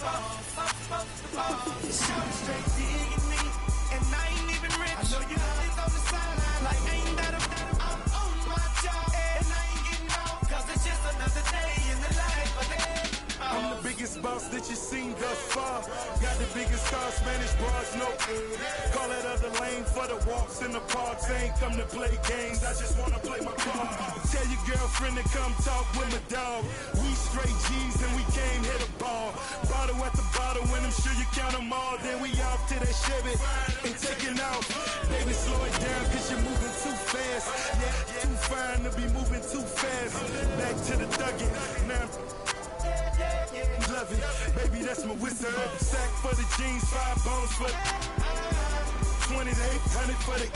Boss.
you've seen thus far. Got the biggest car, Spanish bras, no. Call that other lane for the walks in the parks. I ain't come to play games, I just wanna play my part. Tell your girlfriend to come talk with my dog. We straight G's and we came hit a ball. Bottle at the bottle, when I'm sure you count them all. Then we off to that Chevy and taking off. Baby, slow it down, cause you're moving too fast. Yeah, too fine to be moving too fast. Back to the thuggin', now love it, baby, that's my whistle. Sack for the jeans, 5 bones for the 20 to 800 for the.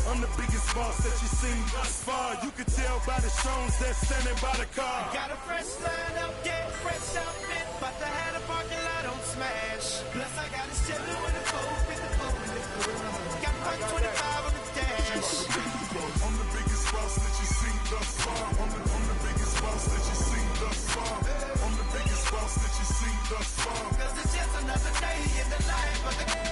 I'm the biggest boss that you've seen thus far. You can tell by the shows that's standing by the car.
Got a fresh line up, get fresh outfit, but to have a parking lot on smash. Plus I got a Chevy with a 454. Got about 25 on the dash.
I'm the biggest boss that you've seen thus far. I'm the biggest boss that you've seen thus far. I'm the biggest boss that you've seen thus far.
Cause it's just another day in the life of the